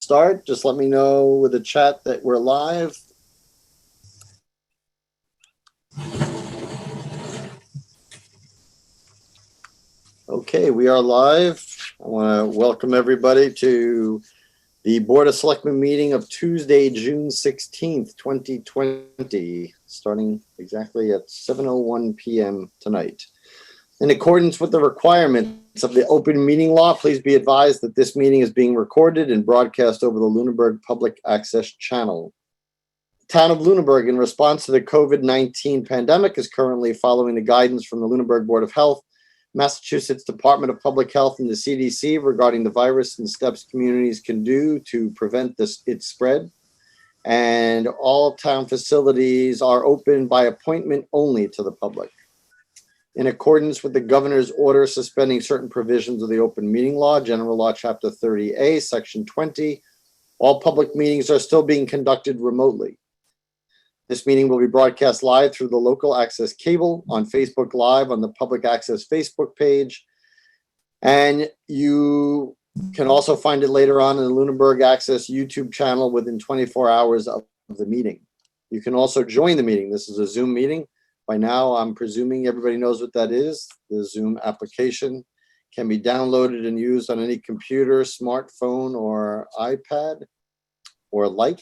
start. Just let me know with the chat that we're live. Okay, we are live. I want to welcome everybody to the Board of Selectmen meeting of Tuesday, June 16th, 2020, starting exactly at 7:01 p.m. tonight. In accordance with the requirements of the open meeting law, please be advised that this meeting is being recorded and broadcast over the Lunenburg Public Access Channel. The town of Lunenburg, in response to the COVID-19 pandemic, is currently following the guidance from the Lunenburg Board of Health, Massachusetts Department of Public Health, and the CDC regarding the virus and steps communities can do to prevent its spread. And all town facilities are open by appointment only to the public. In accordance with the governor's order suspending certain provisions of the open meeting law, General Law, Chapter 30A, Section 20, all public meetings are still being conducted remotely. This meeting will be broadcast live through the local access cable, on Facebook Live, on the public access Facebook page. And you can also find it later on in the Lunenburg Access YouTube channel within 24 hours of the meeting. You can also join the meeting. This is a Zoom meeting. By now, I'm presuming everybody knows what that is. The Zoom application can be downloaded and used on any computer, smartphone, or iPad or like.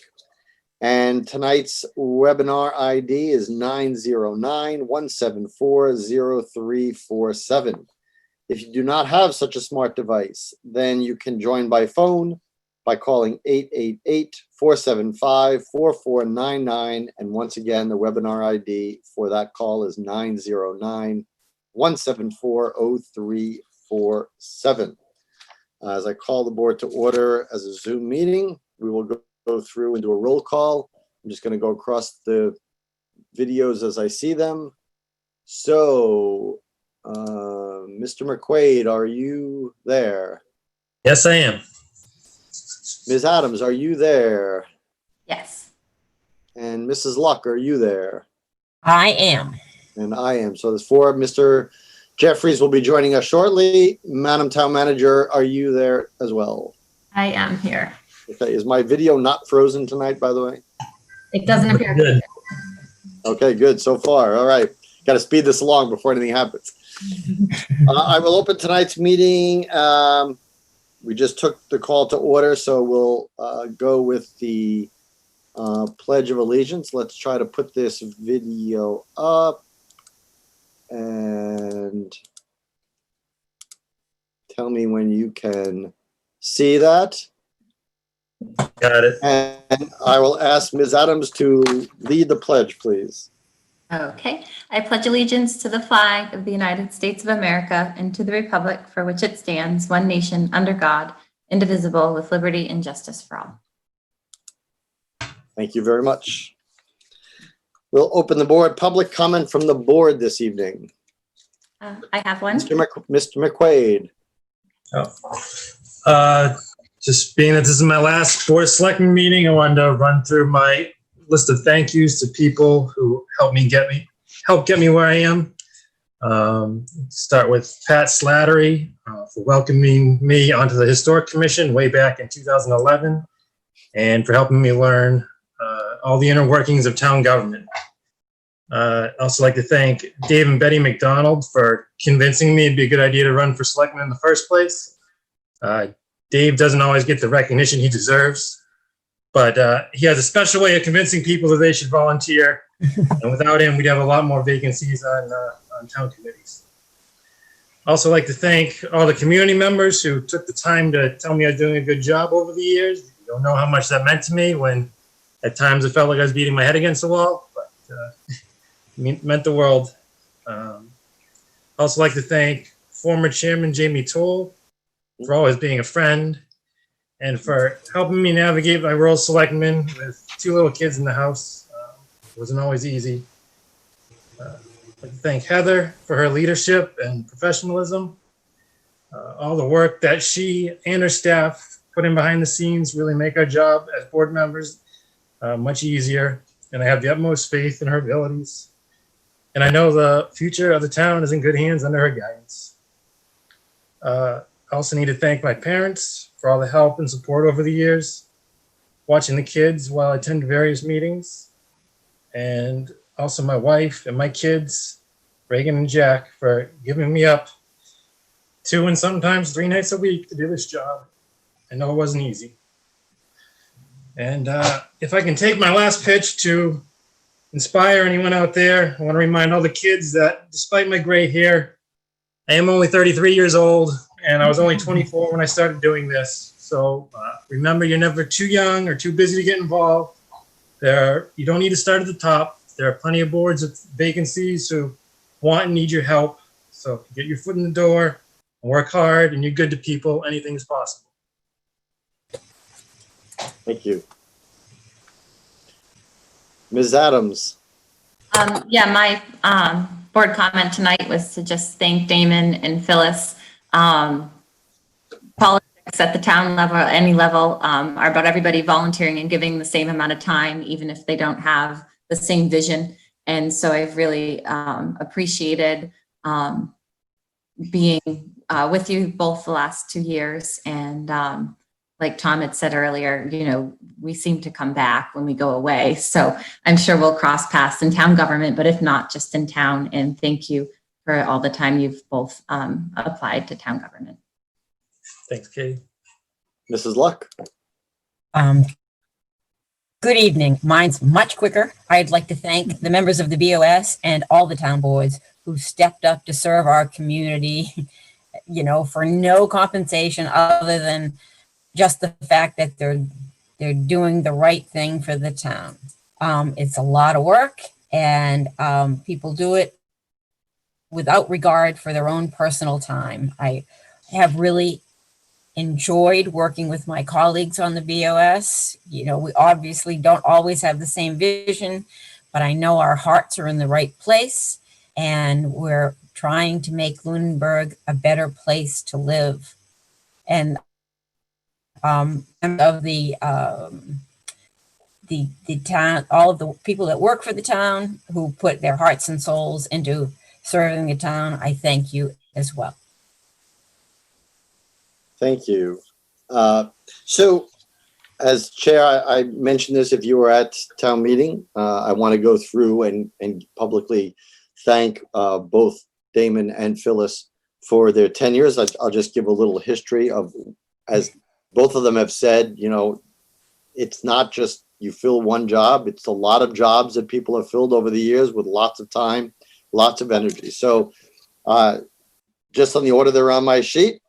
And tonight's webinar ID is 909-174-0347. If you do not have such a smart device, then you can join by phone by calling 888-475-4499. And once again, the webinar ID for that call is 909-174-0347. As I call the board to order as a Zoom meeting, we will go through and do a roll call. I'm just going to go across the videos as I see them. So, Mr. McQuaid, are you there? Yes, I am. Ms. Adams, are you there? Yes. And Mrs. Luck, are you there? I am. And I am. So there's four. Mr. Jeffries will be joining us shortly. Madam Town Manager, are you there as well? I am here. Okay, is my video not frozen tonight, by the way? It doesn't appear. Good. Okay, good so far. All right. Got to speed this along before anything happens. I will open tonight's meeting. We just took the call to order, so we'll go with the Pledge of Allegiance. Let's try to put this video up and tell me when you can see that. Got it. And I will ask Ms. Adams to lead the pledge, please. Okay. I pledge allegiance to the flag of the United States of America and to the republic for which it stands, one nation, under God, indivisible, with liberty and justice for all. Thank you very much. We'll open the board. Public comment from the board this evening. I have one. Mr. McQuaid. Just being that this is my last Board of Selectmen meeting, I wanted to run through my list of thank yous to people who helped get me where I am. Start with Pat Slattery for welcoming me onto the Historic Commission way back in 2011, and for helping me learn all the inner workings of town government. I'd also like to thank Dave and Betty McDonald for convincing me it'd be a good idea to run for selectman in the first place. Dave doesn't always get the recognition he deserves, but he has a special way of convincing people that they should volunteer. And without him, we'd have a lot more vacancies on town committees. Also like to thank all the community members who took the time to tell me I was doing a good job over the years. You don't know how much that meant to me when at times it felt like I was beating my head against the wall, but it meant the world. Also like to thank former Chairman Jamie Toll for always being a friend and for helping me navigate my role as selectman with two little kids in the house. It wasn't always easy. I'd like to thank Heather for her leadership and professionalism. All the work that she and her staff put in behind the scenes really make our job as board members much easier. And I have the utmost faith in her abilities. And I know the future of the town is in good hands under her guidance. I also need to thank my parents for all the help and support over the years. watching the kids while I attend various meetings, and also my wife and my kids, Reagan and Jack, for giving me up 2 and sometimes 3 nights a week to do this job. I know it wasn't easy. And if I can take my last pitch to inspire anyone out there, I want to remind all the kids that despite my gray hair, I am only 33 years old, and I was only 24 when I started doing this. So remember, you're never too young or too busy to get involved. You don't need to start at the top. There are plenty of boards of vacancies who want and need your help. So if you get your foot in the door, work hard, and you're good to people, anything is possible. Thank you. Ms. Adams. Yeah, my board comment tonight was to just thank Damon and Phyllis. Politics at the town level, any level, are about everybody volunteering and giving the same amount of time, even if they don't have the same vision. And so I've really appreciated being with you both the last 2 years. And like Tom had said earlier, you know, we seem to come back when we go away. So I'm sure we'll cross paths in town government, but if not, just in town. And thank you for all the time you've both applied to town government. Thanks, Katie. Mrs. Luck. Good evening. Mine's much quicker. I'd like to thank the members of the BOS and all the town boards who stepped up to serve our community, you know, for no compensation other than just the fact that they're doing the right thing for the town. It's a lot of work, and people do it without regard for their own personal time. I have really enjoyed working with my colleagues on the BOS. You know, we obviously don't always have the same vision, but I know our hearts are in the right place, and we're trying to make Lunenburg a better place to live. And of the town, all of the people that work for the town who put their hearts and souls into serving the town, I thank you as well. Thank you. So as chair, I mentioned this if you were at town meeting. I want to go through and publicly thank both Damon and Phyllis for their tenures. I'll just give a little history of, as both of them have said, you know, it's not just you fill one job, it's a lot of jobs that people have filled over the years with lots of time, lots of energy. So just on the order they're on my sheet,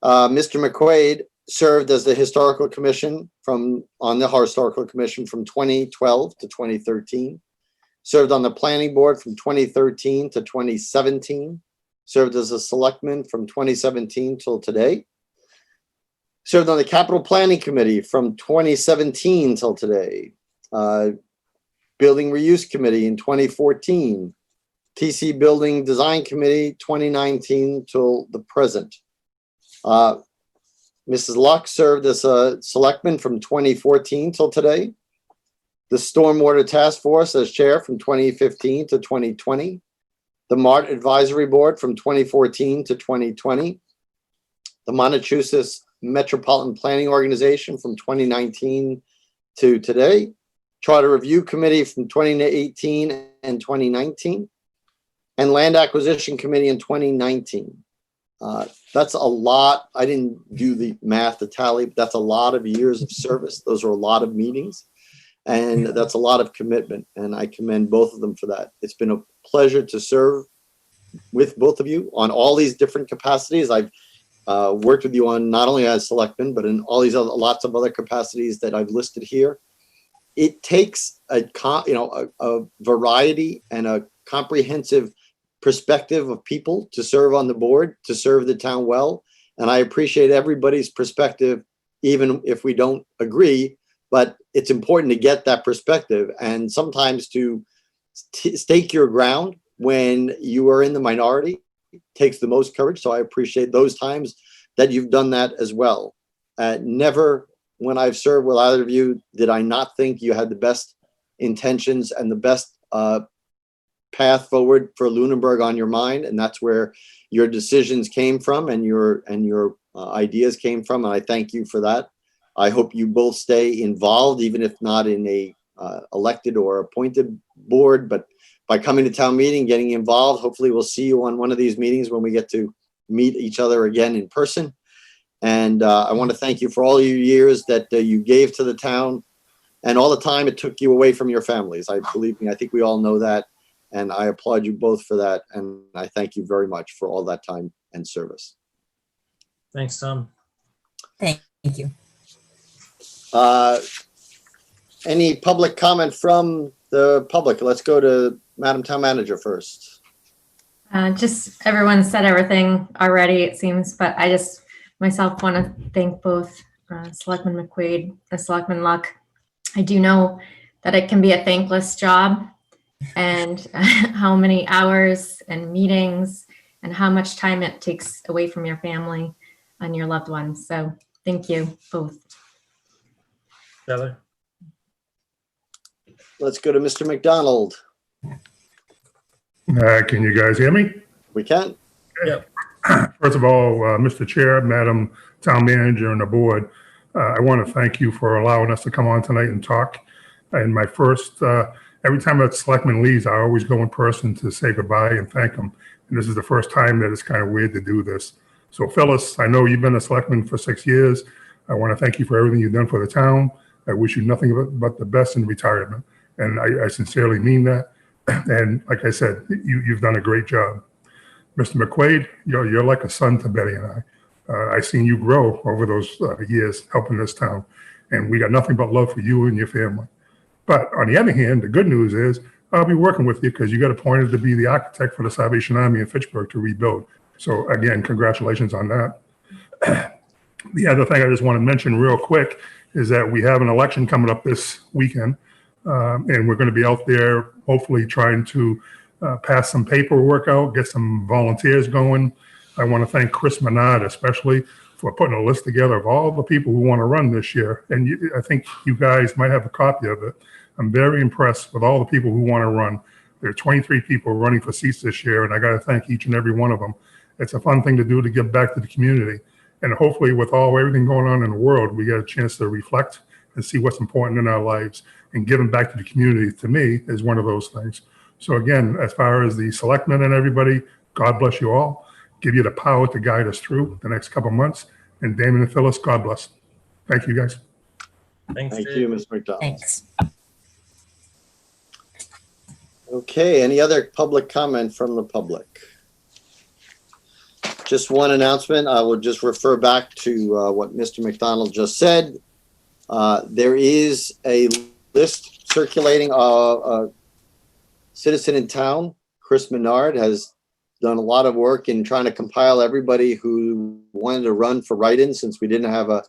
Mr. McQuaid served as the Historical Commission from 2012 to 2013, served on the Planning Board from 2013 to 2017, served as a selectman from 2017 till today, served on the Capital Planning Committee from 2017 till today, Building Reuse Committee in 2014, TC Building Design Committee 2019 till the present. Mrs. Luck served as a selectman from 2014 till today, the Stormwater Task Force as chair from 2015 to 2020, the MART Advisory Board from 2014 to 2020, the Massachusetts Metropolitan Planning Organization from 2019 to today, Charter Review Committee from 2018 and 2019, and Land Acquisition Committee in 2019. That's a lot. I didn't do the math, the tally, but that's a lot of years of service. Those are a lot of meetings, and that's a lot of commitment, and I commend both of them for that. It's been a pleasure to serve with both of you on all these different capacities. I've worked with you on not only as selectman, but in all these other, lots of other capacities that I've listed here. It takes a variety and a comprehensive perspective of people to serve on the board, to serve the town well. And I appreciate everybody's perspective, even if we don't agree, but it's important to get that perspective and sometimes to stake your ground when you are in the minority takes the most courage. So I appreciate those times that you've done that as well. Never, when I've served with either of you, did I not think you had the best intentions and the best path forward for Lunenburg on your mind, and that's where your decisions came from and your ideas came from, and I thank you for that. I hope you both stay involved, even if not in a elected or appointed board, but by coming to town meeting, getting involved. Hopefully we'll see you on one of these meetings when we get to meet each other again in person. And I want to thank you for all your years that you gave to the town and all the time it took you away from your families. Believe me, I think we all know that. And I applaud you both for that. And I thank you very much for all that time and service. Thanks, Tom. Thank you. Any public comment from the public? Let's go to Madam Town Manager first. Just everyone said everything already, it seems, but I just myself want to thank both Selectman McQuaid and Selectman Luck. I do know that it can be a thankless job, and how many hours and meetings and how much time it takes away from your family and your loved ones. So thank you both. Heather? Let's go to Mr. McDonald. Can you guys hear me? We can. Yep. First of all, Mr. Chair, Madam Town Manager, and the board, I want to thank you for allowing us to come on tonight and talk. And my first, every time a selectman leaves, I always go in person to say goodbye and thank them. And this is the first time that it's kind of weird to do this. So Phyllis, I know you've been a selectman for 6 years. I want to thank you for everything you've done for the town. I wish you nothing but the best in retirement. And I sincerely mean that. And like I said, you've done a great job. Mr. McQuaid, you're like a son to Betty and I. I've seen you grow over those years helping this town. And we got nothing but love for you and your family. But on the other hand, the good news is I'll be working with you because you got appointed to be the architect for the Salvation Army in Fitchburg to rebuild. So again, congratulations on that. The other thing I just want to mention real quick is that we have an election coming up this weekend. And we're going to be out there hopefully trying to pass some paperwork out, get some volunteers going. I want to thank Chris Menard especially for putting a list together of all the people who want to run this year. And I think you guys might have a copy of it. I'm very impressed with all the people who want to run. There are 23 people running for seats this year, and I got to thank each and every one of them. It's a fun thing to do to give back to the community. And hopefully with everything going on in the world, we get a chance to reflect and see what's important in our lives, and giving back to the community, to me, is one of those things. So again, as far as the selectmen and everybody, God bless you all. Give you the power to guide us through the next couple of months. And Damon and Phyllis, God bless. Thank you, guys. Thanks, Thank Dave. you, Mr. McDonald. Thanks. Okay, any other public comment from the public? Just one announcement. I will just refer back to what Mr. McDonald just said. There is a list circulating. A citizen in town, Chris Menard, has done a lot of work in trying to compile everybody who wanted to run for write-in, since we didn't have a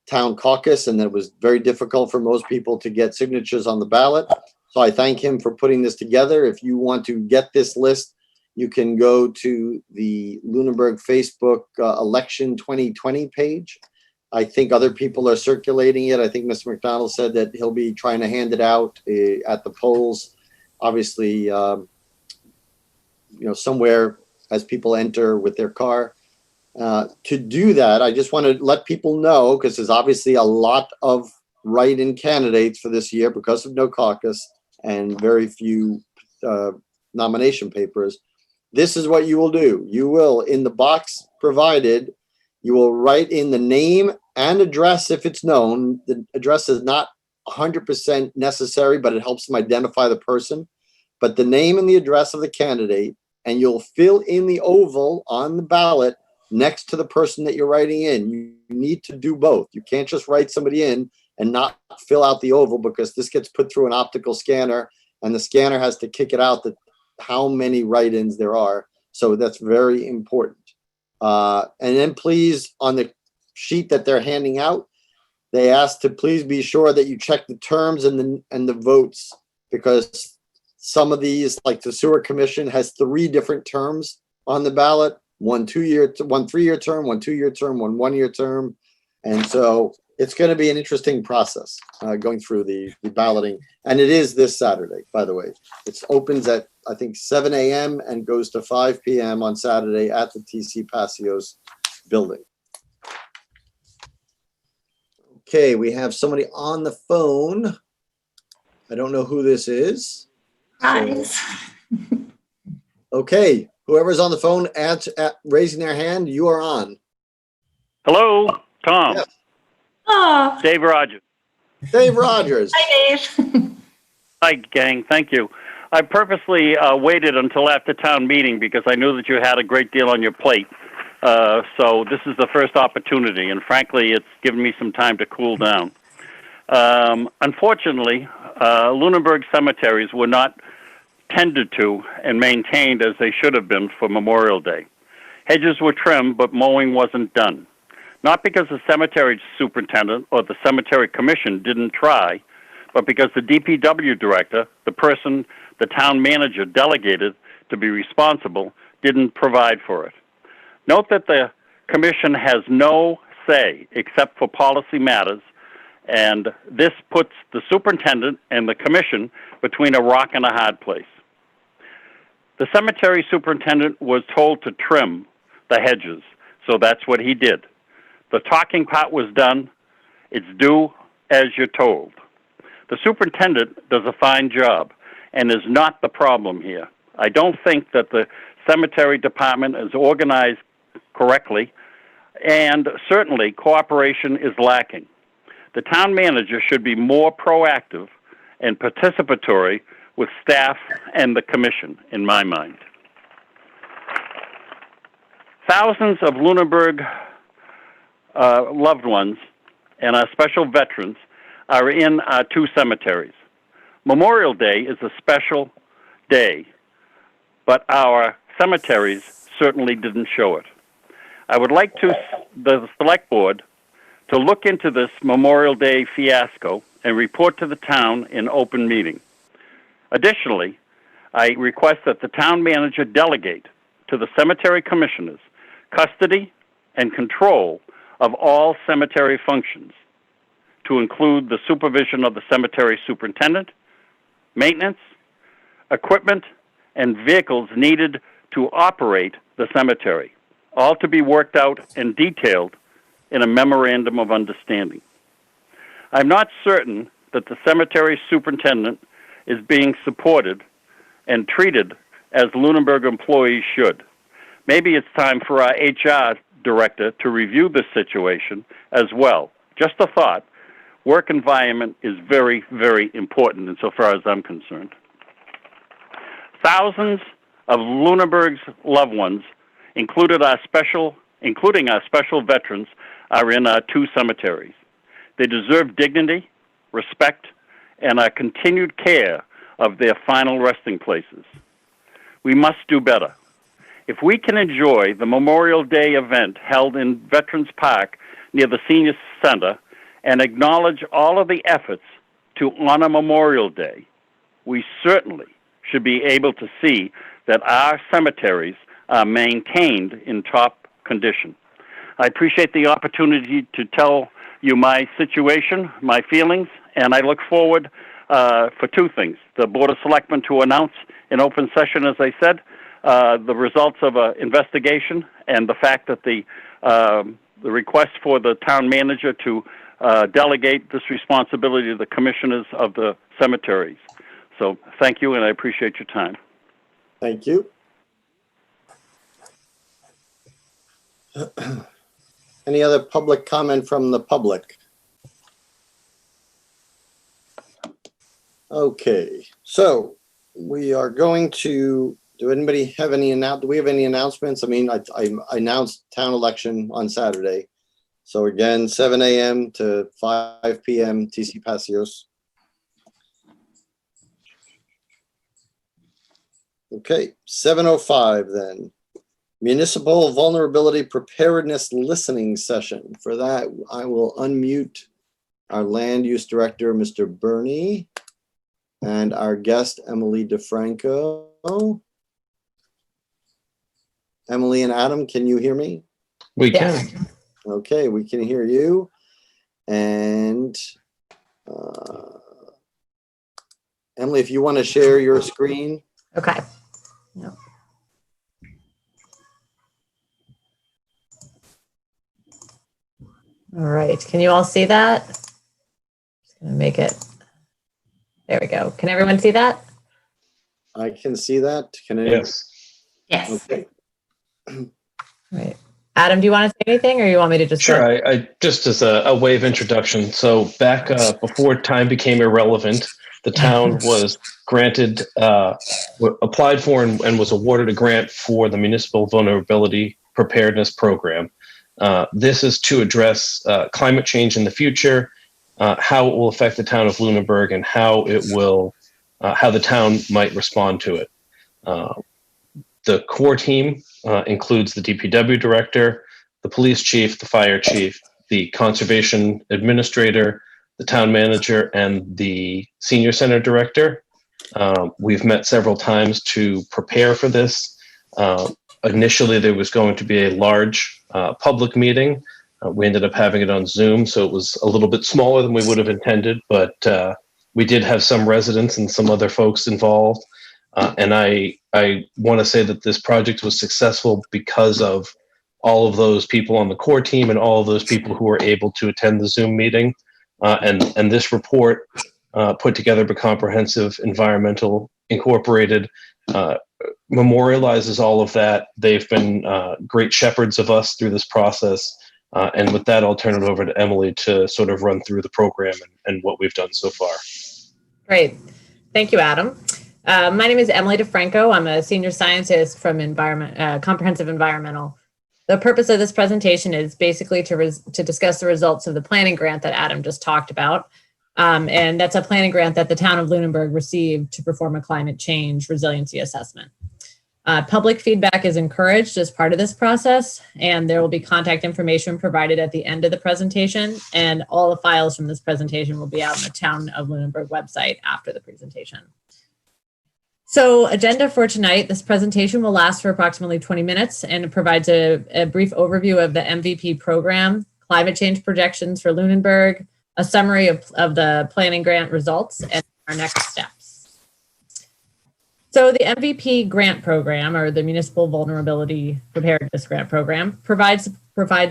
town caucus and it was very difficult for most people to get signatures on the ballot. So I thank him for putting this together. If you want to get this list, you can go to the Lunenburg Facebook election 2020 page. I think other people are circulating it. I think Mr. McDonald said that he'll be trying to hand it out at the polls. Obviously, somewhere as people enter with their car. To do that, I just want to let people know, because there's obviously a lot of write-in candidates for this year because of no caucus and very few nomination papers. This is what you will do. You will, in the box provided, you will write in the name and address if it's known. The address is not 100% necessary, but it helps them identify the person. But the name and the address of the candidate, and you'll fill in the oval on the ballot next to the person that you're writing in. You need to do both. You can't just write somebody in and not fill out the oval, because this gets put through an optical scanner and the scanner has to kick it out that how many write-ins there are. So that's very important. And then please, on the sheet that they're handing out, they ask to please be sure that you check the terms and the votes, because some of these, like the sewer commission, has 3 different terms on the ballot: one 3-year term, one 2-year term, one 1-year term. And so it's going to be an interesting process going through the balloting. And it is this Saturday, by the way. It opens at, I think, 7 a.m. and goes to 5 p.m. on Saturday at the TC Passios building. Okay, we have somebody on the phone. I don't know who this is. Guys. Okay, whoever's on the phone raising their hand, you are on. Hello, Tom. Yes. Oh, Dave Rogers. Dave Rogers. hi, Dave. Hi, gang. Thank you. I purposely waited until after town meeting because I knew that you had a great deal on your plate. So this is the first opportunity, and frankly, it's given me some time to cool down. Unfortunately, Lunenburg cemeteries were not tended to and maintained as they should have been for Memorial Day. Hedges were trimmed, but mowing wasn't done. Not because the cemetery superintendent or the cemetery commission didn't try, but because the DPW director, the person the town manager delegated to be responsible, didn't provide for it. Note that the commission has no say except for policy matters, and this puts the superintendent and the commission between a rock and a hard place. The cemetery superintendent was told to trim the hedges, so that's what he did. The talking part was done. It's do as you're told. The superintendent does a fine job and is not the problem here. I don't think that the cemetery department is organized correctly, and certainly cooperation is lacking. The town manager should be more proactive and participatory with staff and the commission, in my mind. Thousands of Lunenburg loved ones and our special veterans are in our two cemeteries. Memorial Day is a special day, but our cemeteries certainly didn't show it. I would like the select board to look into this Memorial Day fiasco and report to the town in open meeting. Additionally, I request that the town manager delegate to the cemetery commissioners custody and control of all cemetery functions, to include the supervision of the cemetery superintendent, maintenance, equipment, and vehicles needed to operate the cemetery, all to be worked out and detailed in a memorandum of understanding. I'm not certain that the cemetery superintendent is being supported and treated as Lunenburg employees should. Maybe it's time for our HR director to review this situation as well. Just a thought. Work environment is very, very important insofar as I'm concerned. Thousands of Lunenburg's loved ones, including our special veterans, are in our two cemeteries. They deserve dignity, respect, and our continued care of their final resting places. We must do better. If we can enjoy the Memorial Day event held in Veterans Park near the Senior Center and acknowledge all of the efforts to honor Memorial Day, we certainly should be able to see that our cemeteries are maintained in top condition. I appreciate the opportunity to tell you my situation, my feelings, and I look forward for two things. The Board of Selectmen to announce in open session, as I said, the results of an investigation and the fact that the request for the town manager to delegate this responsibility to the commissioners of the cemeteries. So thank you, and I appreciate your time. Thank you. Any other public comment from the public? Okay, so we are going to, do anybody have any, do we have any announcements? I mean, I announced town election on Saturday. So again, 7 a.m. to 5 p.m. TC Passios. Okay, 7:05 then. Municipal Vulnerability Preparedness Listening Session. For that, I will unmute our Land Use Director, Mr. Bernie, and our guest, Emily DeFranco. Emily and Adam, can you hear me? We Yes. can. Okay, we can hear you. And Emily, if you want to share your screen. Okay. Yep. All right, can you all see that? Just gonna make it, there we go. Can everyone see that? I can see that. Can I? Yes. Yes. Okay. All right. Adam, do you want to say anything or you want me to just? Sure. I just as a way of introduction. So back before time became irrelevant, the town was granted, applied for and was awarded a grant for the Municipal Vulnerability Preparedness Program. This is to address climate change in the future, how it will affect the town of Lunenburg, and how the town might respond to it. The core team includes the DPW director, the police chief, the fire chief, the conservation administrator, the town manager, and the senior center director. We've met several times to prepare for this. Initially, there was going to be a large public meeting. We ended up having it on Zoom, so it was a little bit smaller than we would have intended, but we did have some residents and some other folks involved. And I want to say that this project was successful because of all of those people on the core team and all of those people who were able to attend the Zoom meeting. And this report put together by Comprehensive Environmental Incorporated memorializes all of that. They've been great shepherds of us through this process. And with that, I'll turn it over to Emily to sort of run through the program and what we've done so far. Great. Thank you, Adam. My name is Emily DeFranco. I'm a senior scientist from Comprehensive Environmental. The purpose of this presentation is basically to discuss the results of the planning grant that Adam just talked about. And that's a planning grant that the town of Lunenburg received to perform a climate change resiliency assessment. Public feedback is encouraged as part of this process, and there will be contact information provided at the end of the presentation, and all the files from this presentation will be out on the town of Lunenburg website after the presentation. So agenda for tonight, this presentation will last for approximately 20 minutes and it provides a brief overview of the MVP program, climate change projections for Lunenburg, a summary of the planning grant results, and our next steps. So the MVP grant program, or the Municipal Vulnerability Preparedness Grant Program, provides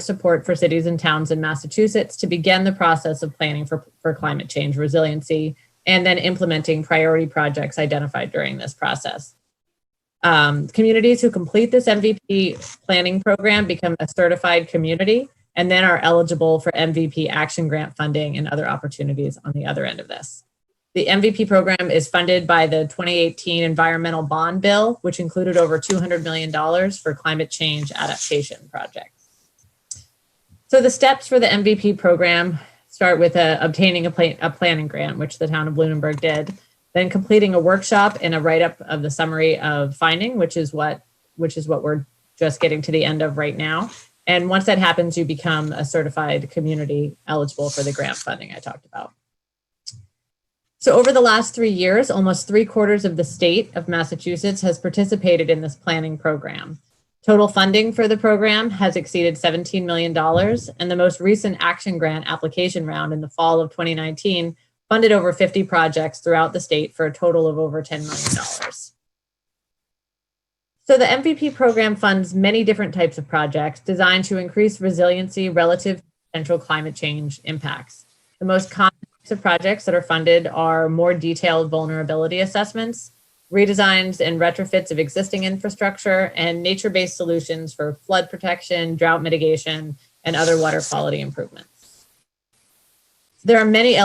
support for cities and towns in Massachusetts to begin the process of planning for climate change resiliency and then implementing priority projects identified during this process. Communities who complete this MVP planning program become a certified community and then are eligible for MVP action grant funding and other opportunities on the other end of this. The MVP program is funded by the 2018 Environmental Bond Bill, which included over $200 million for climate change adaptation projects. So the steps for the MVP program start with obtaining a planning grant, which the town of Lunenburg did, then completing a workshop and a write-up of the summary of finding, which is what we're just getting to the end of right now. And once that happens, you become a certified community eligible for the grant funding I talked about. So over the last 3 years, almost 3/4 of the state of Massachusetts has participated in this planning program. Total funding for the program has exceeded $17 million, and the most recent action grant application round in the fall of 2019 funded over 50 projects throughout the state for a total of over $10 million. So the MVP program funds many different types of projects designed to increase resiliency relative to potential climate change impacts. The most common types of projects that are funded are more detailed vulnerability assessments, redesigns and retrofits of existing infrastructure, and nature-based solutions for flood protection, drought mitigation, and other water quality improvements. There are many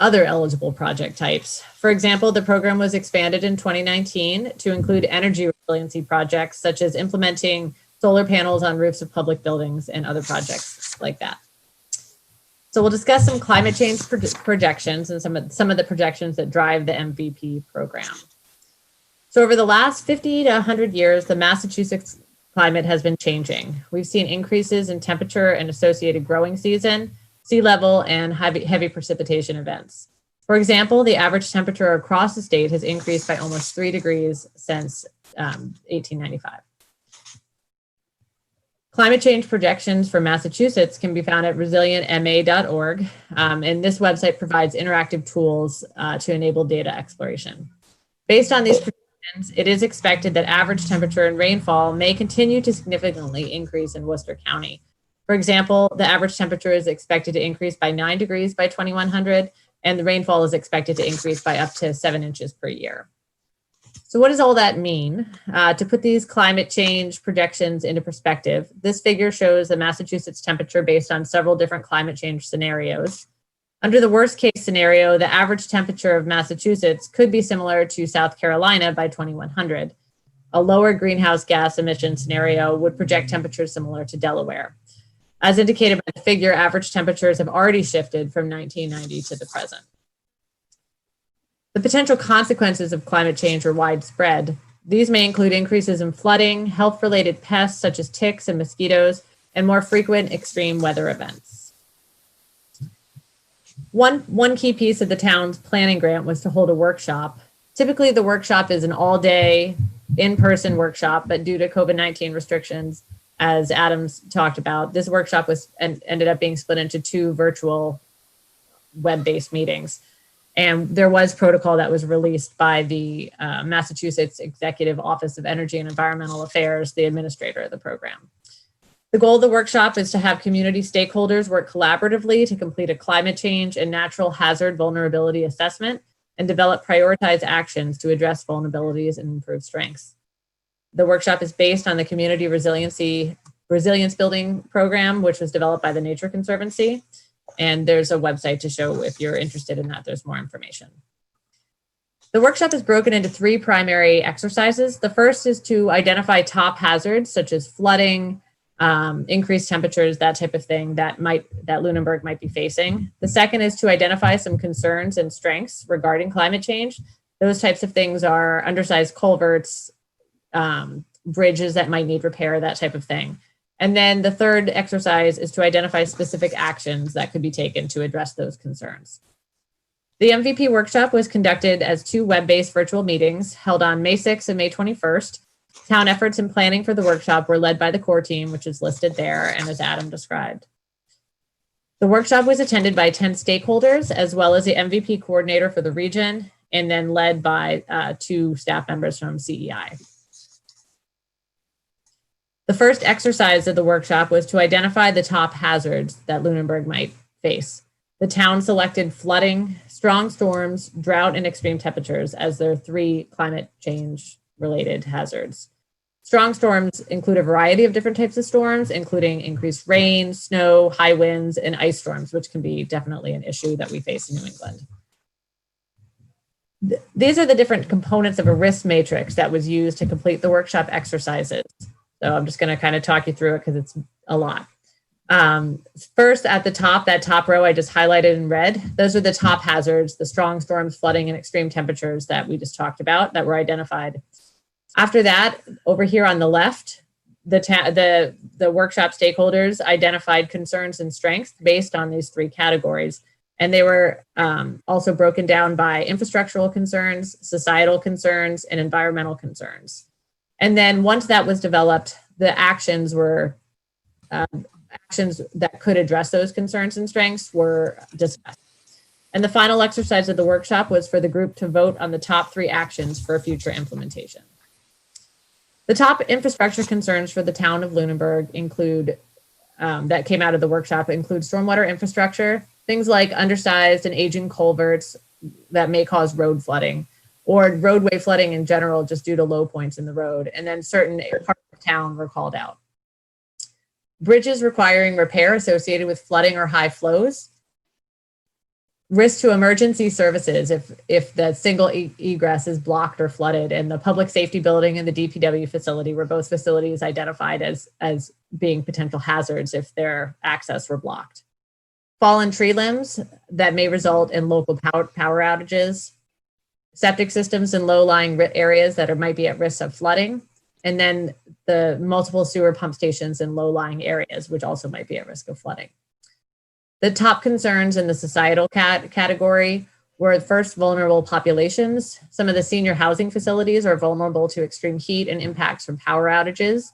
other eligible project types. For example, the program was expanded in 2019 to include energy resiliency projects, such as implementing solar panels on roofs of public buildings and other projects like that. So we'll discuss some climate change projections and some of the projections that drive the MVP program. So over the last 50 to 100 years, the Massachusetts climate has been changing. We've seen increases in temperature and associated growing season, sea level, and heavy precipitation events. For example, the average temperature across the state has increased by almost 3 degrees since 1895. Climate change projections for Massachusetts can be found at resilientma.org, and this website provides interactive tools to enable data exploration. Based on these projections, it is expected that average temperature and rainfall may continue to significantly increase in Worcester County. For example, the average temperature is expected to increase by 9 degrees by 2100, and the rainfall is expected to increase by up to 7 inches per year. So what does all that mean? To put these climate change projections into perspective, this figure shows the Massachusetts temperature based on several different climate change scenarios. Under the worst case scenario, the average temperature of Massachusetts could be similar to South Carolina by 2100. A lower greenhouse gas emission scenario would project temperatures similar to Delaware. As indicated by the figure, average temperatures have already shifted from 1990 to the present. The potential consequences of climate change are widespread. These may include increases in flooding, health-related pests such as ticks and mosquitoes, and more frequent extreme weather events. One key piece of the town's planning grant was to hold a workshop. Typically, the workshop is an all-day, in-person workshop, but due to COVID-19 restrictions, as Adam's talked about, this workshop ended up being split into 2 virtual web-based meetings. And there was protocol that was released by the Massachusetts Executive Office of Energy and Environmental Affairs, the administrator of the program. The goal of the workshop is to have community stakeholders work collaboratively to complete a climate change and natural hazard vulnerability assessment and develop prioritized actions to address vulnerabilities and improve strengths. The workshop is based on the Community Resilience Building Program, which was developed by the Nature Conservancy. And there's a website to show if you're interested in that, there's more information. The workshop is broken into 3 primary exercises. The first is to identify top hazards such as flooding, increased temperatures, that type of thing that Lunenburg might be facing. The second is to identify some concerns and strengths regarding climate change. Those types of things are undersized culverts, bridges that might need repair, that type of thing. And then the third exercise is to identify specific actions that could be taken to address those concerns. The MVP workshop was conducted as 2 web-based virtual meetings held on May 6th and May 21st. Town efforts and planning for the workshop were led by the core team, which is listed there and as Adam described. The workshop was attended by 10 stakeholders, as well as the MVP coordinator for the region, and then led by 2 staff members from CEI. The first exercise of the workshop was to identify the top hazards that Lunenburg might face. The town selected flooding, strong storms, drought, and extreme temperatures as their 3 climate change related hazards. Strong storms include a variety of different types of storms, including increased rain, snow, high winds, and ice storms, which can be definitely an issue that we face in New England. These are the different components of a risk matrix that was used to complete the workshop exercises. So I'm just going to kind of talk you through it because it's a lot. First, at the top, that top row I just highlighted in red, those are the top hazards, the strong storms, flooding, and extreme temperatures that we just talked about that were identified. After that, over here on the left, the workshop stakeholders identified concerns and strengths based on these 3 categories. And they were also broken down by infrastructural concerns, societal concerns, and environmental concerns. And then once that was developed, the actions were actions that could address those concerns and strengths were discussed. And the final exercise of the workshop was for the group to vote on the top 3 actions for future implementation. The top infrastructure concerns for the town of Lunenburg include, that came out of the workshop, include stormwater infrastructure, things like undersized and aging culverts that may cause road flooding, or roadway flooding in general, just due to low points in the road. And then certain parts of town were called out. Bridges requiring repair associated with flooding or high flows. Risk to emergency services if the single egress is blocked or flooded, and the public safety building and the DPW facility were both facilities identified as being potential hazards if their access were blocked. Fallen tree limbs that may result in local power outages. Septic systems in low-lying areas that might be at risk of flooding, and then the multiple sewer pump stations in low-lying areas, which also might be at risk of flooding. The top concerns in the societal category were first vulnerable populations. Some of the senior housing facilities are vulnerable to extreme heat and impacts from power outages.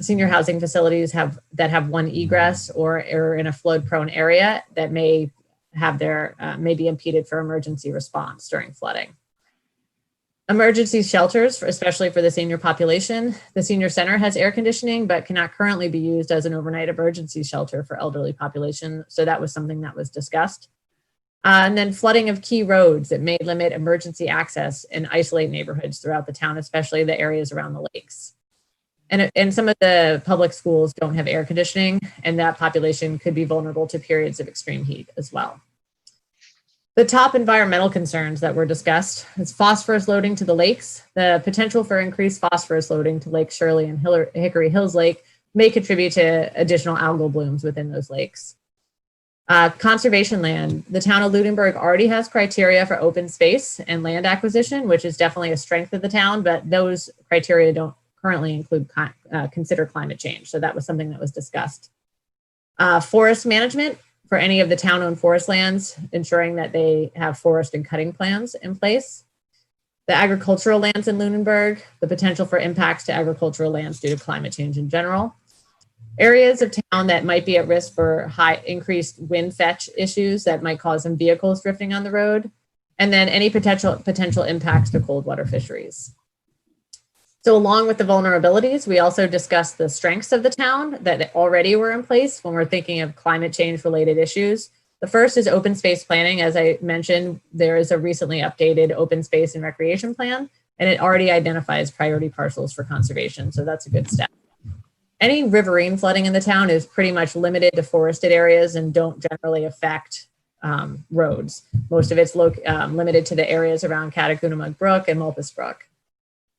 Senior housing facilities that have one egress or are in a flood-prone area that may have may be impeded for emergency response during flooding. Emergency shelters, especially for the senior population. The senior center has air conditioning, but cannot currently be used as an overnight emergency shelter for elderly population. So that was something that was discussed. And then flooding of key roads that may limit emergency access and isolate neighborhoods throughout the town, especially the areas around the lakes. And some of the public schools don't have air conditioning, and that population could be vulnerable to periods of extreme heat as well. The top environmental concerns that were discussed is phosphorus loading to the lakes. The potential for increased phosphorus loading to Lake Shirley and Hickory Hills Lake may contribute to additional algal blooms within those lakes. Conservation land. The town of Lunenburg already has criteria for open space and land acquisition, which is definitely a strength of the town, but those criteria don't currently include consider climate change. So that was something that was discussed. Forest management. For any of the town-owned forest lands, ensuring that they have forest and cutting plans in place. The agricultural lands in Lunenburg, the potential for impacts to agricultural lands due to climate change in general. Areas of town that might be at risk for high increased wind fetch issues that might cause some vehicles drifting on the road. And then any potential impacts to cold water fisheries. So along with the vulnerabilities, we also discussed the strengths of the town that already were in place when we're thinking of climate change related issues. The first is open space planning. As I mentioned, there is a recently updated open space and recreation plan, and it already identifies priority parcels for conservation. So that's a good step. Any riverine flooding in the town is pretty much limited to forested areas and don't generally affect roads. Most of it's limited to the areas around Catacoomog Brook and Mulpus Brook.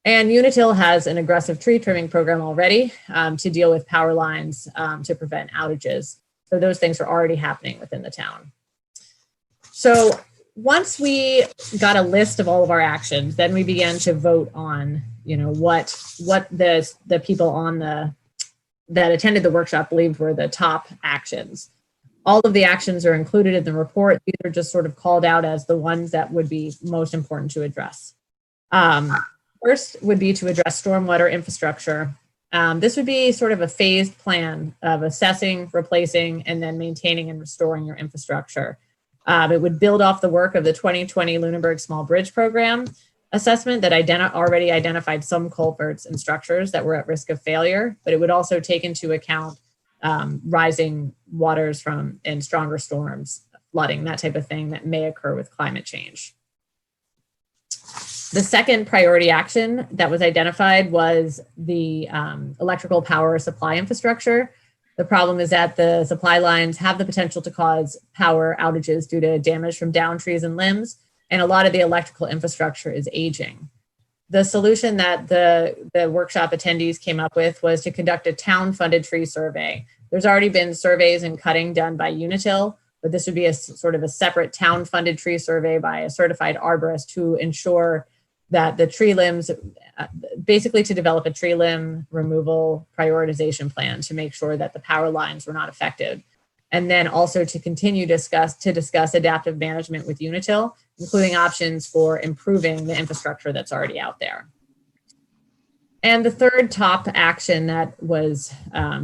And Unitil has an aggressive tree trimming program already to deal with power lines to prevent outages. So those things are already happening within the town. So once we got a list of all of our actions, then we began to vote on, what the people on that attended the workshop believed were the top actions. All of the actions are included in the report. These are just sort of called out as the ones that would be most important to address. First would be to address stormwater infrastructure. This would be sort of a phased plan of assessing, replacing, and then maintaining and restoring your infrastructure. It would build off the work of the 2020 Lunenburg Small Bridge Program assessment that already identified some culverts and structures that were at risk of failure, but it would also take into account rising waters and stronger storms, flooding, that type of thing that may occur with climate change. The second priority action that was identified was the electrical power supply infrastructure. The problem is that the supply lines have the potential to cause power outages due to damage from downed trees and limbs, and a lot of the electrical infrastructure is aging. The solution that the workshop attendees came up with was to conduct a town-funded tree survey. There's already been surveys and cutting done by Unitil, but this would be a sort of a separate town-funded tree survey by a certified arborist to ensure that the tree limbs, basically to develop a tree limb removal prioritization plan to make sure that the power lines were not affected. And then also to continue to discuss adaptive management with Unitil, including options for improving the infrastructure that's already out there. And the third top action that was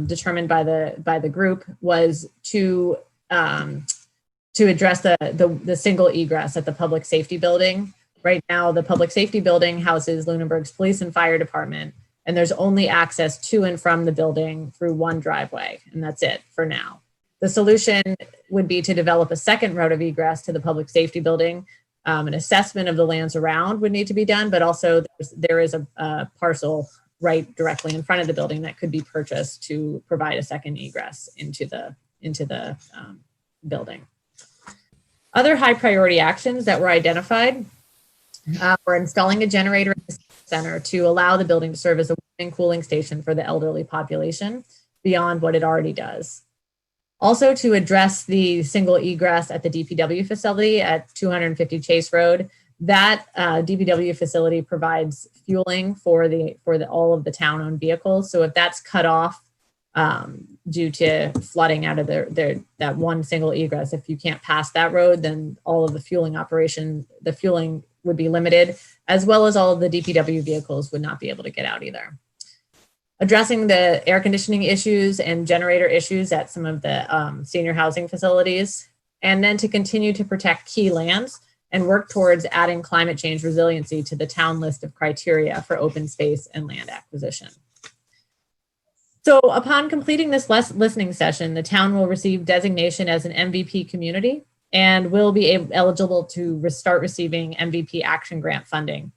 determined by the group was to address the single egress at the public safety building. Right now, the public safety building houses Lunenburg's police and fire department, and there's only access to and from the building through one driveway, and that's it for now. The solution would be to develop a second route of egress to the public safety building. An assessment of the lands around would need to be done, but also there is a parcel right directly in front of the building that could be purchased to provide a second egress into the building. Other high priority actions that were identified were installing a generator in the center to allow the building to serve as a warming cooling station for the elderly population beyond what it already does. Also, to address the single egress at the DPW facility at 250 Chase Road, that DPW facility provides fueling for all of the town-owned vehicles. So if that's cut off due to flooding out of that one single egress, if you can't pass that road, then all of the fueling would be limited, as well as all of the DPW vehicles would not be able to get out either. Addressing the air conditioning issues and generator issues at some of the senior housing facilities, and then to continue to protect key lands and work towards adding climate change resiliency to the town list of criteria for open space and land acquisition. So upon completing this listening session, the town will receive designation as an MVP community and will be eligible to start receiving MVP action grant funding.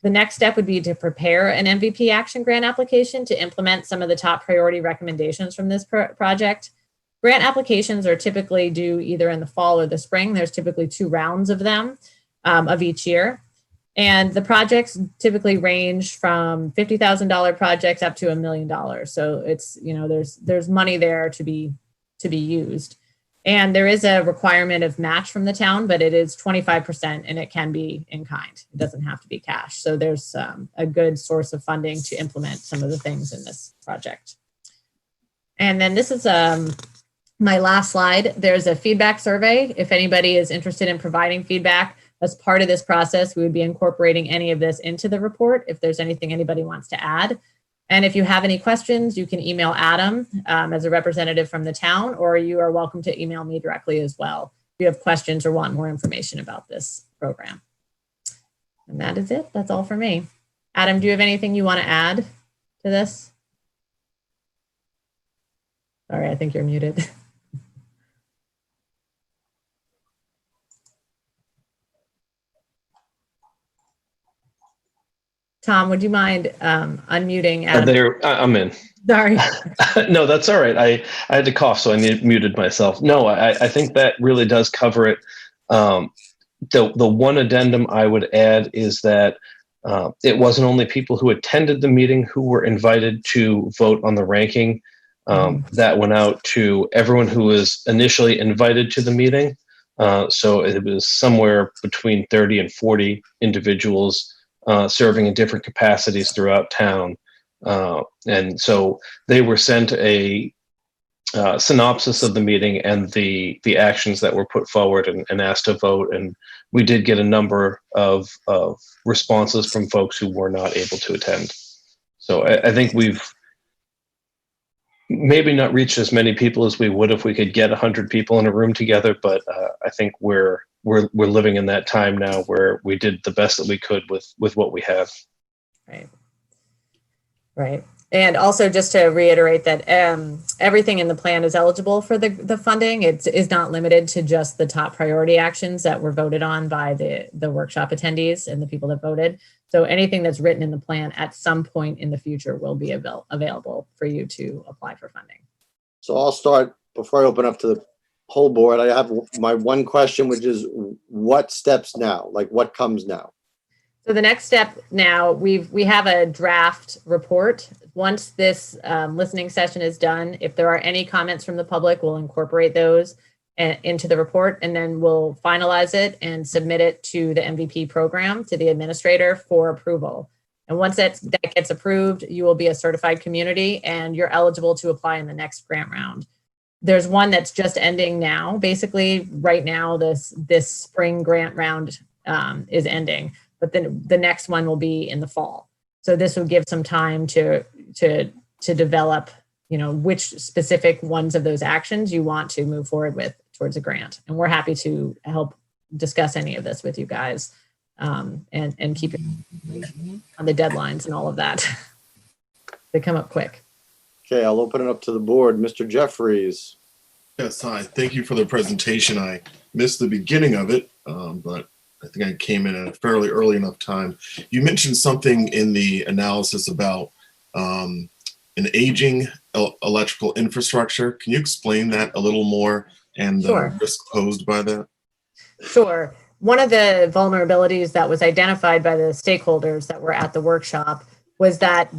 The next step would be to prepare an MVP action grant application to implement some of the top priority recommendations from this project. Grant applications are typically due either in the fall or the spring. There's typically 2 rounds of them of each year. And the projects typically range from $50,000 projects up to $1 million. So it's, you know, there's money there to be used. And there is a requirement of match from the town, but it is 25% and it can be in kind. It doesn't have to be cash. So there's a good source of funding to implement some of the things in this project. And then this is my last slide. There's a feedback survey. If anybody is interested in providing feedback as part of this process, we would be incorporating any of this into the report if there's anything anybody wants to add. And if you have any questions, you can email Adam as a representative from the town, or you are welcome to email me directly as well if you have questions or want more information about this program. And that is it. That's all for me. Adam, do you have anything you want to add to this? Sorry, I think you're muted. Tom, would you mind unmuting Adam? I'm in. Sorry. No, that's all right. I had to cough, so I muted myself. No, I think that really does cover it. The one addendum I would add is that it wasn't only people who attended the meeting who were invited to vote on the ranking. That went out to everyone who was initially invited to the meeting. So it was somewhere between 30 and 40 individuals serving in different capacities throughout town. And so they were sent a synopsis of the meeting and the actions that were put forward and asked to vote. And we did get a number of responses from folks who were not able to attend. So I think we've maybe not reached as many people as we would if we could get 100 people in a room together, but I think we're living in that time now where we did the best that we could with what we have. Right. And also just to reiterate that everything in the plan is eligible for the funding. It is not limited to just the top priority actions that were voted on by the workshop attendees and the people that voted. So anything that's written in the plan at some point in the future will be available for you to apply for funding. So I'll start before I open up to the whole board. I have my one question, which is what steps now? Like what comes now? So the next step now, we have a draft report. Once this listening session is done, if there are any comments from the public, we'll incorporate those into the report, and then we'll finalize it and submit it to the MVP program, to the administrator for approval. And once that gets approved, you will be a certified community and you're eligible to apply in the next grant round. There's one that's just ending now. Basically, right now, this spring grant round is ending, but then the next one will be in the fall. So this will give some time to develop, which specific ones of those actions you want to move forward with towards a grant. And we're happy to help discuss any of this with you guys and keep it on the deadlines and all of that. They come up quick. Okay, I'll open it up to the board. Mr. Jeffries. Yes, hi. Thank you for the presentation. I missed the beginning of it, but I think I came in at a fairly early enough time. You mentioned something in the analysis about an aging electrical infrastructure. Can you explain that a little more and the risk posed by that? Sure. One of the vulnerabilities that was identified by the stakeholders that were at the workshop was that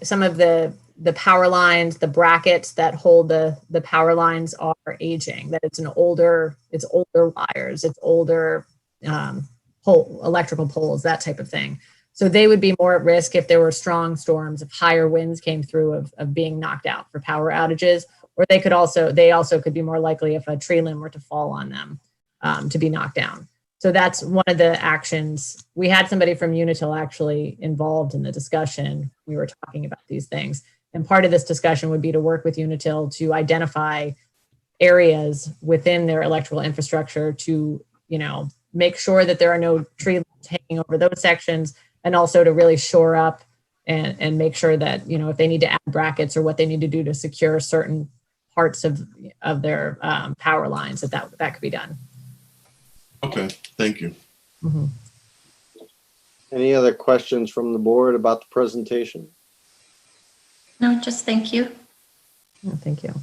some of the power lines, the brackets that hold the power lines are aging, that it's older wires, it's older electrical poles, that type of thing. So they would be more at risk if there were strong storms, if higher winds came through of being knocked out for power outages, or they also could be more likely if a tree limb were to fall on them to be knocked down. So that's one of the actions. We had somebody from Unitil actually involved in the discussion. We were talking about these things. And part of this discussion would be to work with Unitil to identify areas within their electrical infrastructure to, make sure that there are no tree limbs hanging over those sections, and also to really shore up and make sure that, you know, if they need to add brackets or what they need to do to secure certain parts of their power lines, that could be done. Okay, thank you. Mhm. Any other questions from the board about the presentation? No, just thank you. Oh, thank you.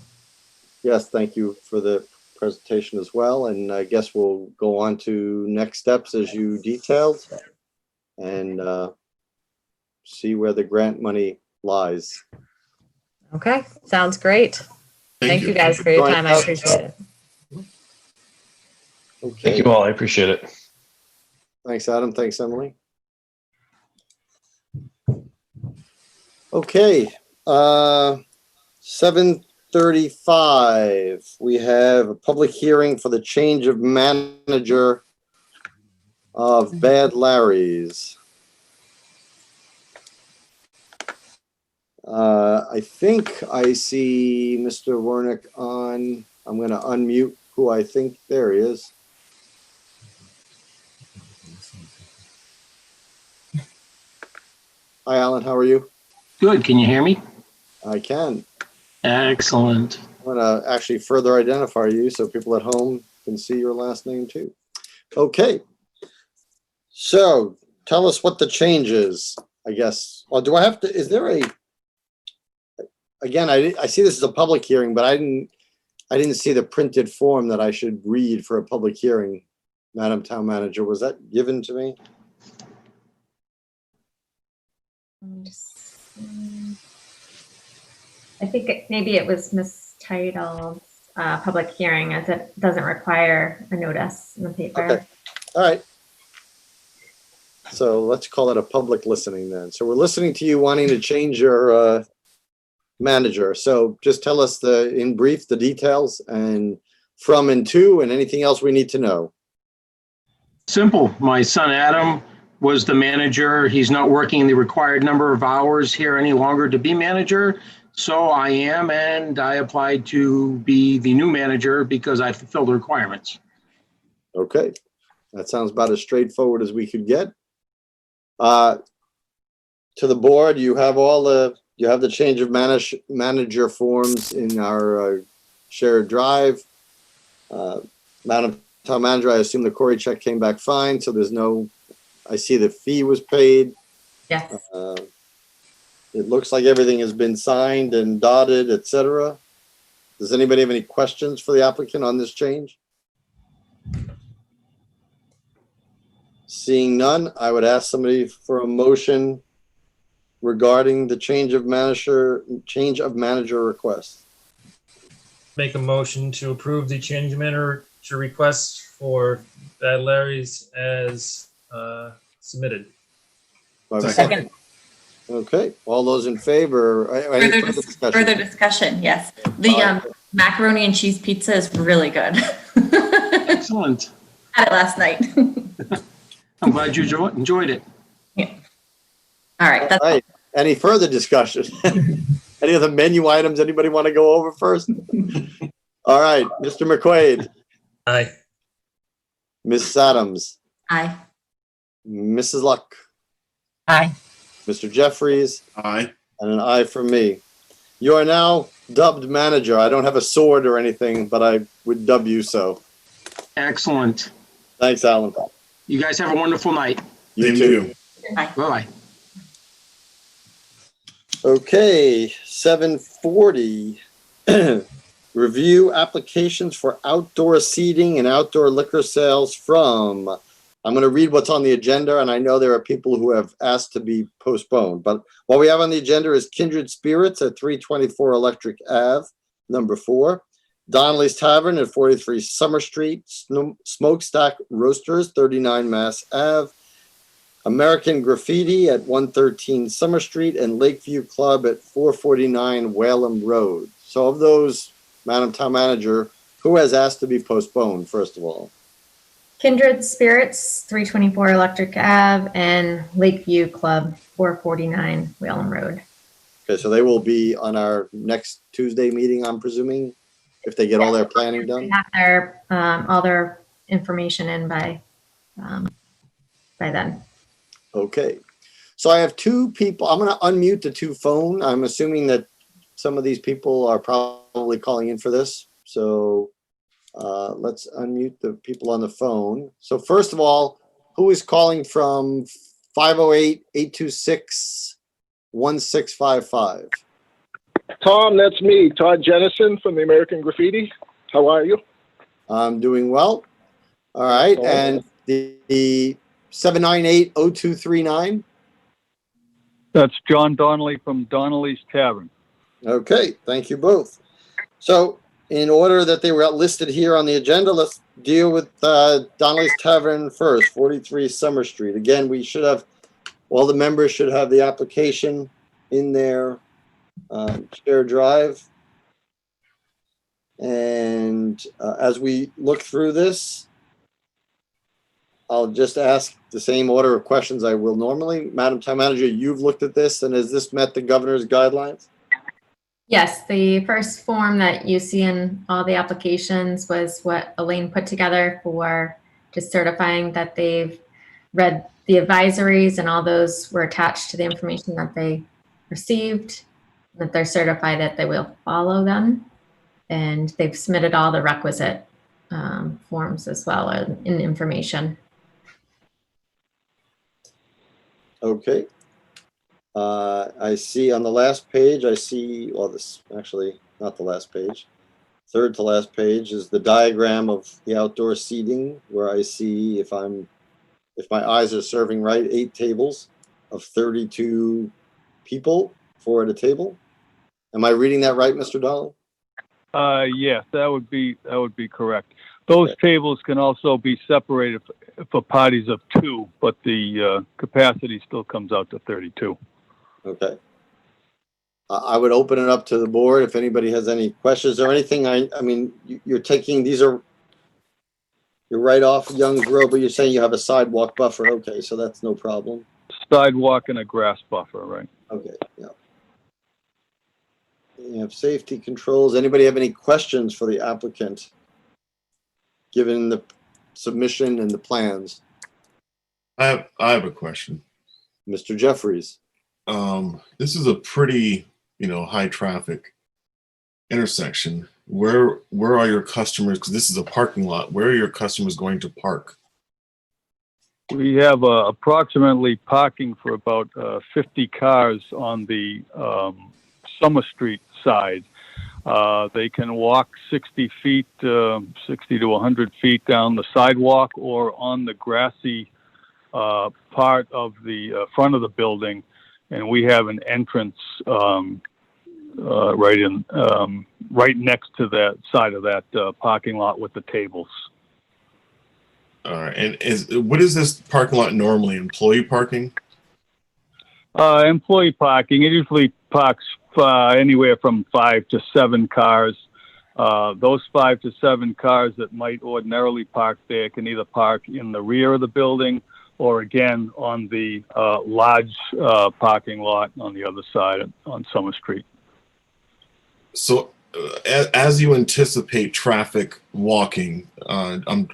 Yes, thank you for the presentation as well. And I guess we'll go on to next steps as you detailed and see where the grant money lies. Okay, sounds great. Thank you guys for your time. I appreciate it. Okay. Thank you all. I appreciate it. Thanks, Adam. Thanks, Emily. Okay, 7:35. We have a public hearing for the change of manager of Bad Larry's. I think I see Mr. Wernick on. I'm going to unmute who I think there he is. Hi, Alan. How are you? Good. Can you hear me? I can. Excellent. I'm going to actually further identify you so people at home can see your last name too. Okay. So tell us what the change is, I guess. Or do I have to, is there a, again, I see this as a public hearing, but I didn't see the printed form that I should read for a public hearing, Madam Town Manager. Was that given to me? I think maybe it was mistitled public hearing, as it doesn't require a notice in the paper. Okay. All right. So let's call it a public listening then. So we're listening to you wanting to change your manager. So just tell us in brief, the details and from and to, and anything else we need to know. Simple. My son Adam was the manager. He's not working the required number of hours here any longer to be manager. So I am, and I applied to be the new manager because I fulfilled the requirements. Okay. That sounds about as straightforward as we could get. To the board, you have the change of manager forms in our shared drive. Madam Town Manager, I assume the Corey check came back fine, so there's no, I see the fee was paid. Yes. It looks like everything has been signed and dotted, etc. Does anybody have any questions for the applicant on this change? Seeing none, I would ask somebody for a motion regarding the change of manager request. Make a motion to approve the change of manager request for Bad Larry's as submitted. Second. Okay, all those in favor? Any further discussion? Further discussion, yes. The macaroni and cheese pizza is really good. Excellent. Had it last night. I'm glad you enjoyed it. Yeah. All right. That's All right. Any further discussion? Any other menu items anybody want to go over first? All right, Mr. McQuaid, Aye. Ms. Adams, Aye. Mrs. Luck, Aye. Mr. Jeffries, Aye. and an aye from me. You are now dubbed manager. I don't have a sword or anything, but I would dub you so. Excellent. Thanks, Alan. You guys have a wonderful night. You Same too. to you. Bye-bye. Okay, 7:40. Review applications for outdoor seating and outdoor liquor sales from, I'm going to read what's on the agenda, and I know there are people who have asked to be postponed, but what we have on the agenda is Kindred Spirits at 324 Electric Ave, number 4, Donnelly's Tavern at 43 Summer Street, Smokestack Roasters, 39 Mass Ave, American Graffiti at 113 Summer Street, and Lakeview Club at 449 Whalum Road. So of those, Madam Town Manager, who has asked to be postponed, first of all? Kindred Spirits, 324 Electric Ave, and Lakeview Club, 449 Whalum Road. Okay, so they will be on our next Tuesday meeting, I'm presuming, if they get all their planning They done? have their all their information in by by then. Okay. So I have two people. I'm going to unmute the two phone. I'm assuming that some of these people are probably calling in for this. So let's unmute the people on the phone. So first of all, who is calling from 508-826-1655? Tom, that's me, Todd Jennison from the American Graffiti. How are you? I'm doing well. All right. All right. And the 798-0239? That's John Donnelly from Donnelly's Tavern. Okay. Thank you both. So in order that they were listed here on the agenda, let's deal with Donnelly's Tavern first, 43 Summer Street. Again, we should have, all the members should have the application in their shared drive. And as we look through this, I'll just ask the same order of questions I will normally. Madam Town Manager, you've looked at this, and has this met the governor's guidelines? Yes, the first form that you see in all the applications was what Elaine put together for just certifying that they've read the advisories, and all those were attached to the information that they received, that they're certified that they will follow them. And they've submitted all the requisite forms as well in information. Okay. I see on the last page, I see, well, this actually not the last page. Third to last page is the diagram of the outdoor seating, where I see, if my eyes are serving right, 8 tables of 32 people, 4 at a table. Am I reading that right, Mr. Donnelly? Yes, that would be correct. Those tables can also be separated for parties of 2, but the capacity still comes out to 32. Okay. I would open it up to the board if anybody has any questions or anything. I mean, you're taking, you're right off Young's Road, but you're saying you have a sidewalk buffer. Okay, so that's no problem. Sidewalk and a grass buffer, right? Okay, yeah. You have safety controls. Anybody have any questions for the applicant, given the submission and the plans? I have a question. Mr. Jeffries. This is a pretty, high traffic intersection. Where are your customers? Because this is a parking lot. Where are your customers going to park? We have approximately parking for about 50 cars on the Summer Street side. They can walk 60 feet, 60 to 100 feet down the sidewalk, or on the grassy part of the front of the building. And we have an entrance right next to that side of that parking lot with the tables. All right. And what is this parking lot normally? Employee parking? Employee parking. It usually parks anywhere from 5 to 7 cars. Those 5 to 7 cars that might ordinarily park there can either park in the rear of the building, or again on the large parking lot on the other side on Summer Street. So, as you anticipate traffic walking, I'm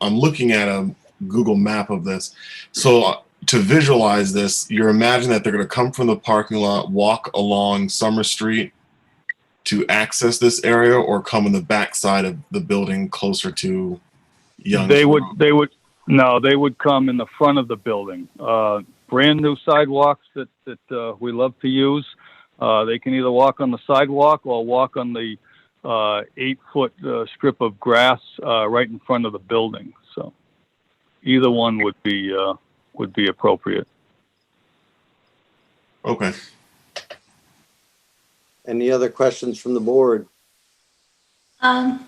looking at a Google map of this. So, to visualize this, you're imagining that they're going to come from the parking lot, walk along Summer Street to access this area, or come on the back side of the building closer to Young's Road? They would come in the front of the building. Brand new sidewalks that we love to use. They can either walk on the sidewalk or walk on the 8-foot strip of grass right in front of the building. So either one would be appropriate. Okay. Any other questions from the board? No,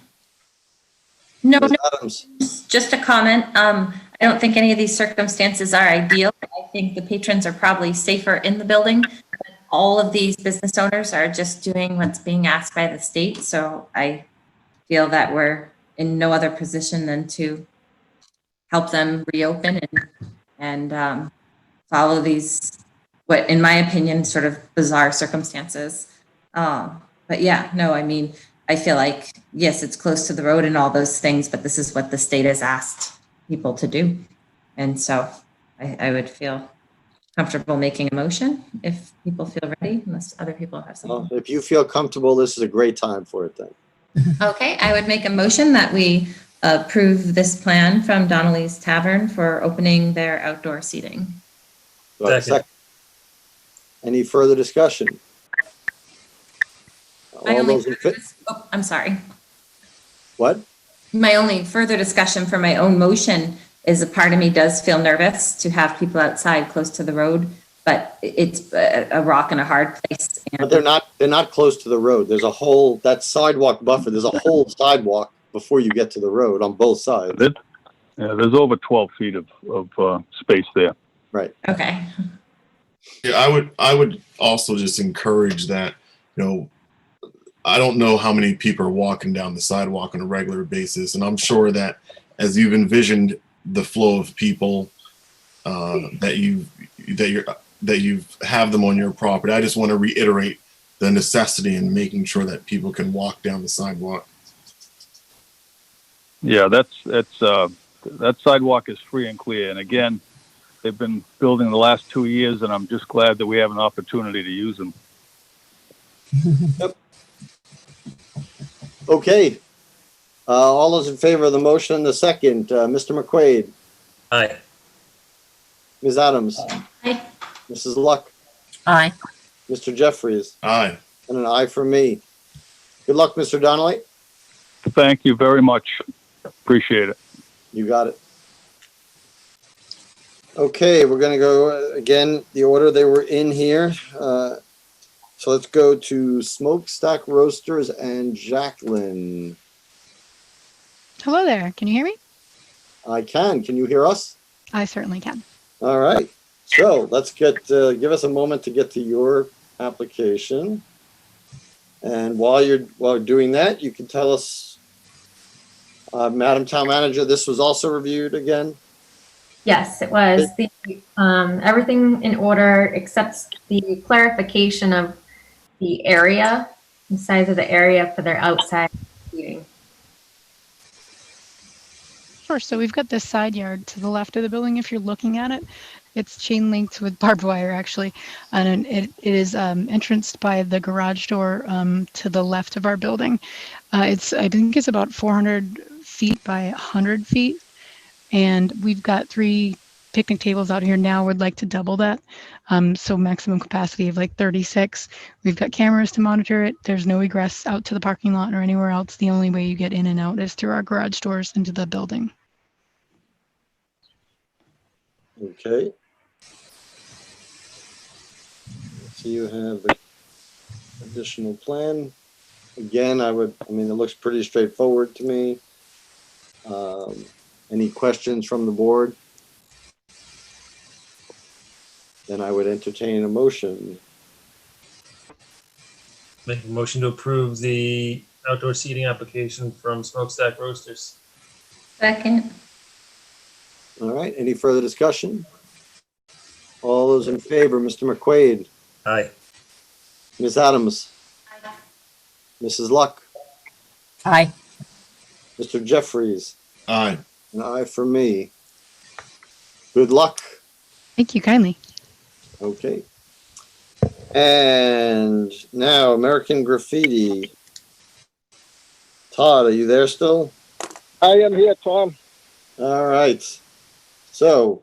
Ms. Adams? just a comment. I don't think any of these circumstances are ideal. I think the patrons are probably safer in the building. But all of these business owners are just doing what's being asked by the state. So I feel that we're in no other position than to help them reopen and follow these, what in my opinion, sort of bizarre circumstances. But yeah, no, I mean, I feel like, yes, it's close to the road and all those things, but this is what the state has asked people to do. And so I would feel comfortable making a motion if people feel ready, unless other people have Well, something. if you feel comfortable, this is a great time for it then. Okay, I would make a motion that we approve this plan from Donnelly's Tavern for opening their outdoor seating. Do I have a Second. second? Any further discussion? My All only those in further fit, oh, I'm sorry. what? My only further discussion for my own motion is a part of me does feel nervous to have people outside close to the road, but it's a rock and a hard place. But they're not close to the road. There's a whole, that sidewalk buffer, there's a whole sidewalk before you get to the road on both sides. There's over 12 feet of space there. Right. Okay. Yeah, I would also just encourage that, I don't know how many people are walking down the sidewalk on a regular basis, and I'm sure that as you've envisioned the flow of people that you have them on your property, I just want to reiterate the necessity in making sure that people can walk down the sidewalk. Yeah, that sidewalk is free and clear. And again, they've been building the last 2 years, and I'm just glad that we have an opportunity to use them. Yep. Okay. All those in favor of the motion, the second, Mr. McQuaid, Aye. Ms. Adams, Aye. Mrs. Luck, Aye. Mr. Jeffries, Aye. and an aye for me. Good luck, Mr. Donnelly. Thank you very much. Appreciate it. You got it. Okay, we're gonna go again, the order they were in here. So let's go to Smokestack Roasters and Jacqueline. Hello there. Can you hear me? I can. Can you hear us? I certainly can. All right. So let's get, give us a moment to get to your application. And while you're doing that, you can tell us, Madam Town Manager, this was also reviewed again? Yes, it was. Everything in order except the clarification of the area, the size of the area for their outside seating. Sure. So we've got this side yard to the left of the building. If you're looking at it, it's chain linked with barbed wire actually. And it is entranced by the garage door to the left of our building. I think it's about 400 feet by 100 feet. And we've got 3 picnic tables out here now. We'd like to double that. So maximum capacity of like 36. We've got cameras to monitor it. There's no egress out to the parking lot or anywhere else. The only way you get in and out is through our garage doors into the building. Okay. So you have the additional plan. Again, it looks pretty straightforward to me. Any questions from the board? Then I would entertain a motion. Make a motion to approve the outdoor seating application from Smokestack Roasters. Second. All right, any further discussion? All those in favor, Mr. McQuaid, Aye. Ms. Adams, Mrs. Luck, Aye. Mr. Jeffries, Aye. an aye for me. Good luck. Thank you kindly. Okay. And now American Graffiti. Todd, are you there still? I am here, Tom. All right. So,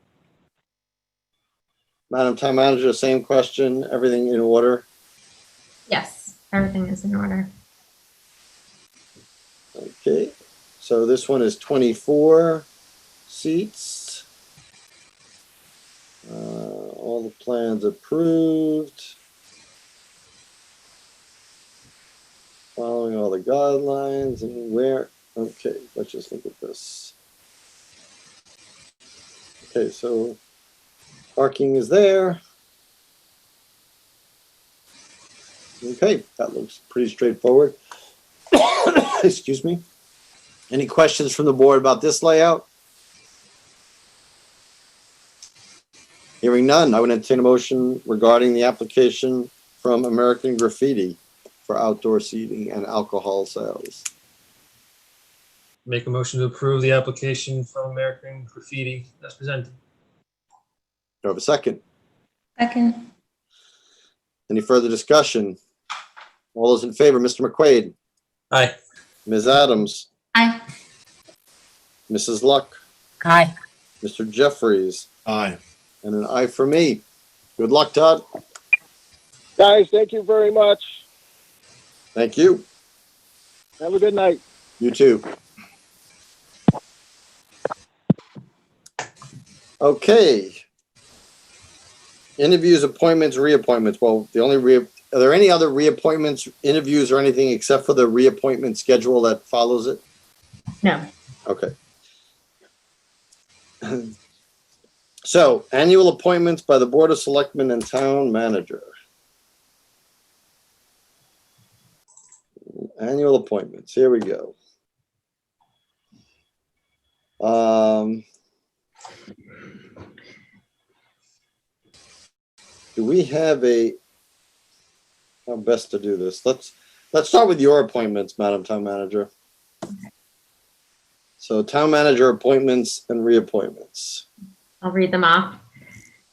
Madam Town Manager, same question, everything in order? Yes, everything is in order. Okay, so this one is 24 seats. All the plans approved. Following all the guidelines and where, okay, let's just look at this. Okay, so parking is there. Okay, that looks pretty straightforward. Excuse me. Any questions from the board about this layout? Hearing none, I would entertain a motion regarding the application from American Graffiti for outdoor seating and alcohol sales. Make a motion to approve the application from American Graffiti as presented. Do I have a second? Second. Any further discussion? All those in favor, Mr. McQuaid, Aye. Ms. Adams, Aye. Mrs. Luck, Aye. Mr. Jeffries, Aye. and an aye for me. Good luck, Todd. Guys, thank you very much. Thank you. Have a good night. You too. Okay. Interviews, appointments, reappointments. Well, are there any other reappointments, interviews, or anything except for the reappointment schedule that follows it? No. Okay. So, annual appointments by the Board of Selectmen and Town Manager. Annual appointments. Here we go. Do we have how best to do this? Let's start with your appointments, Madam Town Manager. So, Town Manager appointments and reappointments. I'll read them off.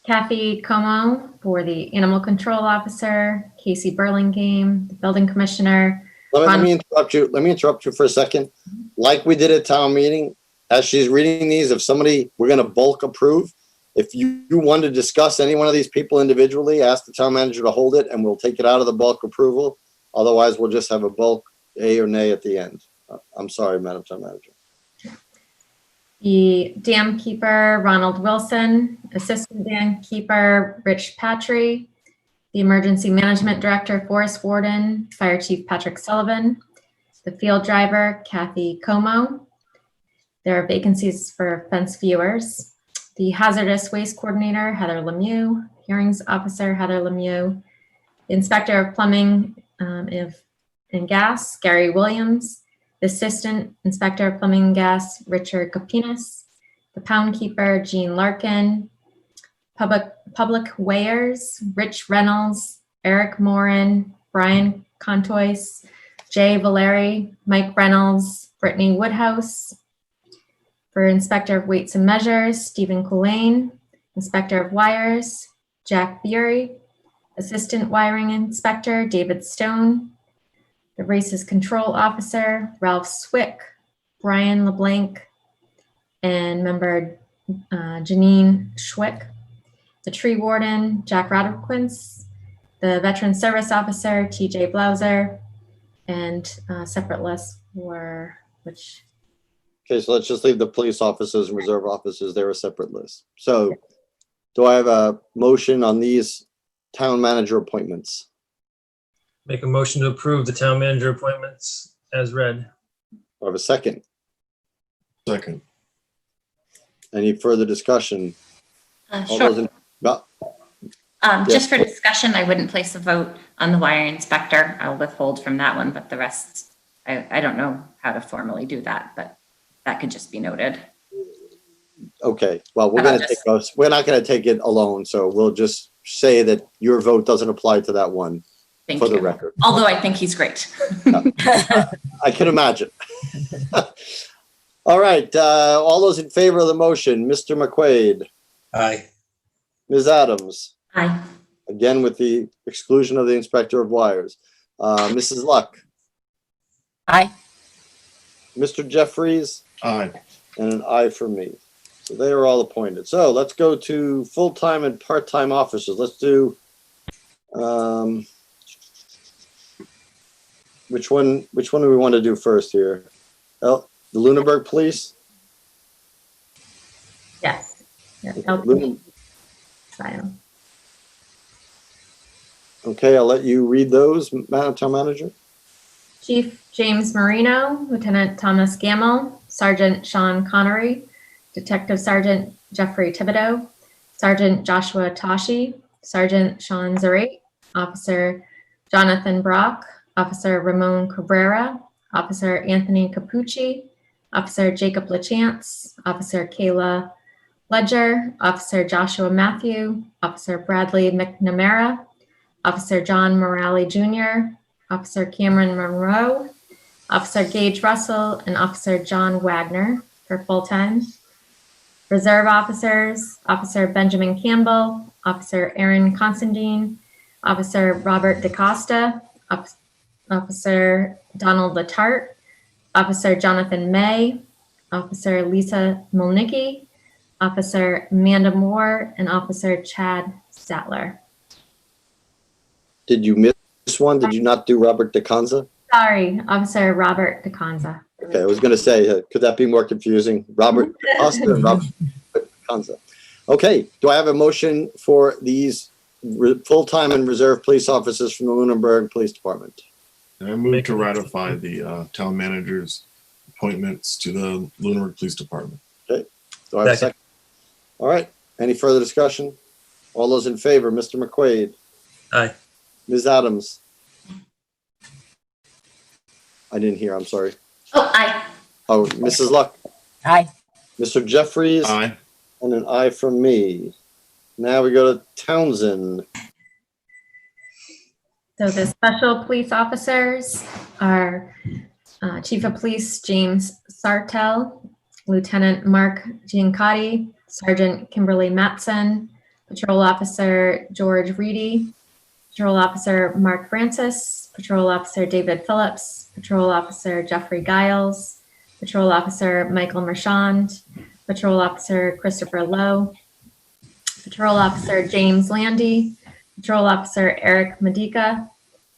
Kathy Como for the Animal Control Officer, Casey Burlingame, the Building Commissioner. Let me interrupt you. Let me interrupt you for a second. Like we did at town meeting, as she's reading these, we're going to bulk approve. If you want to discuss any one of these people individually, ask the town manager to hold it and we'll take it out of the bulk approval. Otherwise, we'll just have a bulk A or nay at the end. I'm sorry, Madam Town Manager. The Dam Keeper, Ronald Wilson, Assistant Dam Keeper, Rich Patri, the Emergency Management Director, Forest Warden, Fire Chief Patrick Sullivan, the Field Driver, Kathy Como. There are vacancies for fence viewers. The Hazardous Waste Coordinator, Heather Lemieux, Hearings Officer, Heather Lemieux, the Inspector of Plumbing and Gas, Gary Williams, the Assistant Inspector of Plumbing and Gas, Richard Guppiness, the Pound Keeper, Jean Larkin, Public Weighers, Rich Reynolds, Eric Morin, Brian Contois, Jay Valeri, Mike Reynolds, Brittany Woodhouse. For Inspector of Weights and Measures, Stephen Cullen, Inspector of Wires, Jack Bury, Assistant Wiring Inspector, David Stone, the Races Control Officer, Ralph Swick, Brian Leblanc, and member Janine Schwick, the Tree Warden, Jack Rodquins, the Veteran Service Officer, TJ Blauser, and separate lists for which. Okay, so let's just leave the police officers and reserve officers. They're a separate list. So do I have a motion on these town manager appointments? Make a motion to approve the town manager appointments as read. Do I have a second? Second. Any further discussion? All Sure. those in- no. Just for discussion, I wouldn't place a vote on the wire inspector. I'll withhold from that one, but the rest, I don't know how to formally do that, but that could just be noted. Okay, well, we're not going to take it alone, so we'll just say that your vote doesn't apply to that one. Thank for you. the record. Although I think he's great. I can imagine. All right, all those in favor of the motion, Mr. McQuaid, Aye. Ms. Adams, Aye. again with the exclusion of the Inspector of Wires, Mrs. Luck, Aye. Mr. Jeffries, Aye. and an aye for me. So they are all appointed. So let's go to full-time and part-time officers. Let's do, which one do we want to do first here? Oh, the Lunenburg Police? Yes. Yeah, Okay, I'll let you read those, Madam Town Manager. Chief James Marino, Lieutenant Thomas Gamble, Sergeant Sean Connery, Detective Sergeant Jeffrey Thibodeau, Sergeant Joshua Toshi, Sergeant Sean Zarate, Officer Jonathan Brock, Officer Ramon Cabrera, Officer Anthony Capucci, Officer Jacob LaChance, Officer Kayla Ledger, Officer Joshua Matthew, Officer Bradley McNamara, Officer John Morale Jr., Officer Cameron Monroe, Officer Gage Russell, and Officer John Wagner for full-time. Reserve officers, Officer Benjamin Campbell, Officer Aaron Constantine, Officer Robert DaCosta, Officer Donald Latart, Officer Jonathan May, Officer Lisa Mulnicki, Officer Amanda Moore, and Officer Chad Statler. Did you miss one? Did you not do Robert DeConza? Sorry, Officer Robert DeConza. Okay, I was going to say, could that be more confusing? Robert DeCosta and Robert DeConza. Okay, do I have a motion for these full-time and reserve police officers from the Lunenburg Police Department? And I move to ratify the town manager's appointments to the Lunenburg Police Department. Okay, do I have a second? All right, any further discussion? All those in favor, Mr. McQuaid? Aye. Ms. Adams? I didn't hear, I'm sorry. Oh, aye. Oh, Mrs. Luck? Aye. Mr. Jeffries? Aye. And an aye from me. Now we go to Townsend. So the special police officers are Chief of Police James Sartell, Lieutenant Mark Giancotti, Sergeant Kimberly Matson, Patrol Officer George Reedy, Patrol Officer Mark Francis, Patrol Officer David Phillips, Patrol Officer Jeffrey Giles, Patrol Officer Michael Marchand, Patrol Officer Christopher Lowe, Patrol Officer James Landy, Patrol Officer Eric Medica,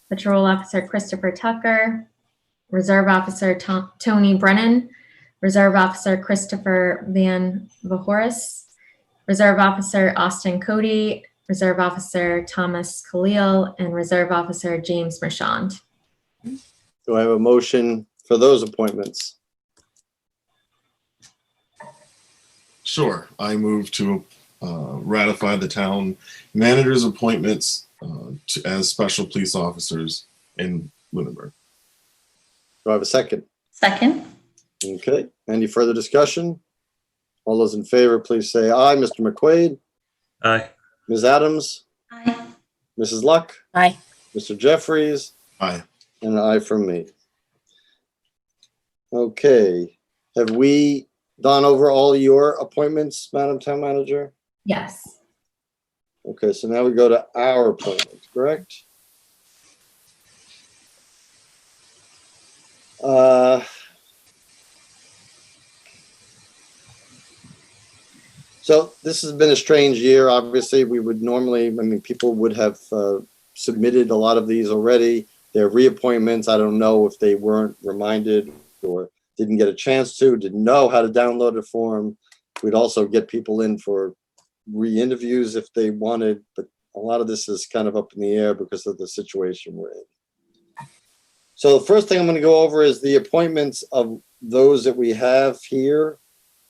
Patrol Officer Christopher Tucker, Reserve Officer Tony Brennan, Reserve Officer Christopher Van Vahoris, Reserve Officer Austin Cody, Reserve Officer Thomas Khalil, and Reserve Officer James Marchand. Do I have a motion for those appointments? Sure. I move to ratify the town manager's appointments as special police officers in Lunenburg. Do I have a second? Second. Okay, any further discussion? All those in favor, please say aye. Mr. McQuaid? Aye. Ms. Adams? Aye. Mrs. Luck? Aye. Mr. Jeffries? Aye. And an aye from me. Okay, have we gone over all your appointments, Madam Town Manager? Yes. Okay, so now we go to our appointments, correct? So this has been a strange year. Obviously, we would normally, I mean, people would have submitted a lot of these already. Their reappointments, I don't know if they weren't reminded or didn't get a chance to, didn't know how to download a form. We'd also get people in for re-interviews if they wanted, but a lot of this is kind of up in the air because of the situation we're in. So the first thing I'm going to go over is the appointments of those that we have here,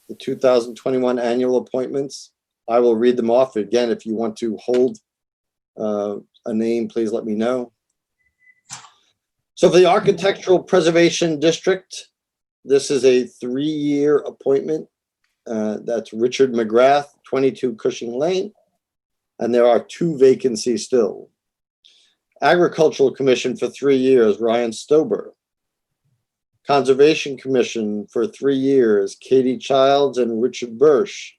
the 2021 annual appointments. I will read them off. Again, if you want to hold a name, please let me know. So for the Architectural Preservation District, this is a 3-year appointment. That's Richard Mcgrath, 22 Cushing Lane. And there are 2 vacancies still. Agricultural Commission for 3 years, Ryan Stober. Conservation Commission for 3 years, Katie Childs and Richard Bursh.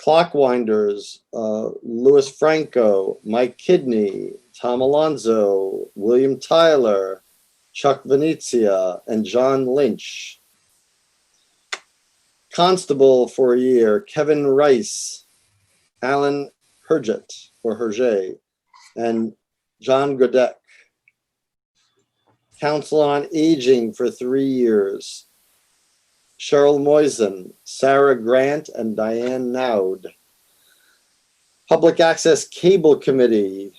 Clockwinders, Louis Franco, Mike Kidney, Tom Alonzo, William Tyler, Chuck Venezia, and John Lynch. Constable for a year, Kevin Rice, Alan Herget, or Herget, and John Godek. Council on Aging for 3 years, Cheryl Moisen, Sarah Grant, and Diane Naud. Public Access Cable Committee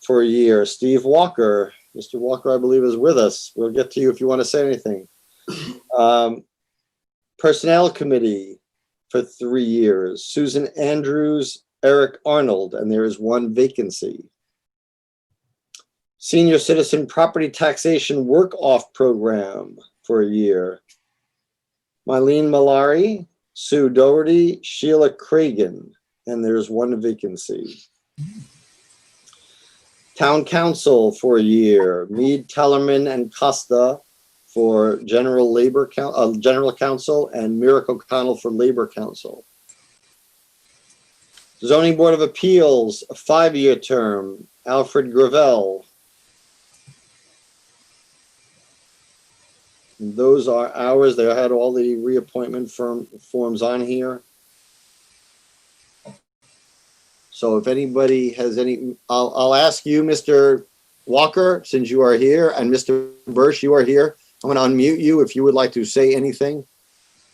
for a year, Steve Walker. Mr. Walker, I believe, is with us. We'll get to you if you want to say anything. Personnel Committee for 3 years, Susan Andrews, Eric Arnold, and there is 1 vacancy. Senior Citizen Property Taxation Work-Off Program for a year. Mylene Malari, Sue Doherty, Sheila Cragen, and there's 1 vacancy. Town Council for a year, Mead, Tellerman, and Costa for General Council, and Miracle O'Connell for Labor Council. Zoning Board of Appeals, a 5-year term, Alfred Gravel. And those are ours. They had all the reappointment forms on here. So if anybody has any, I'll ask you, Mr. Walker, since you are here, and Mr. Bursh, you are here. I'm going to unmute you if you would like to say anything.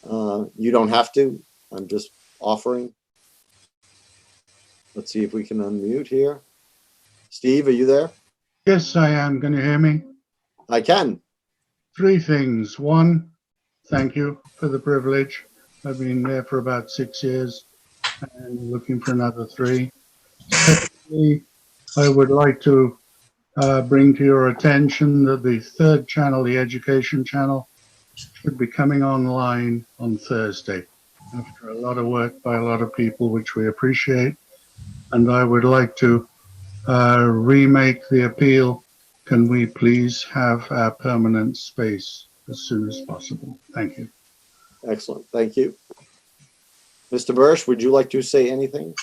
You don't have to. I'm just offering. Let's see if we can unmute here. Steve, are you there? Yes, I am. Can you hear me? I can. 3 things. 1, thank you for the privilege. I've been there for about 6 years and looking for another 3. Secondly, I would like to bring to your attention that the 3rd channel, the education channel, should be coming online on Thursday after a lot of work by a lot of people, which we appreciate. And I would like to remake the appeal. Can we please have our permanent space as soon as possible? Thank you. Excellent. Thank you. Mr. Bursh, would you like to say anything?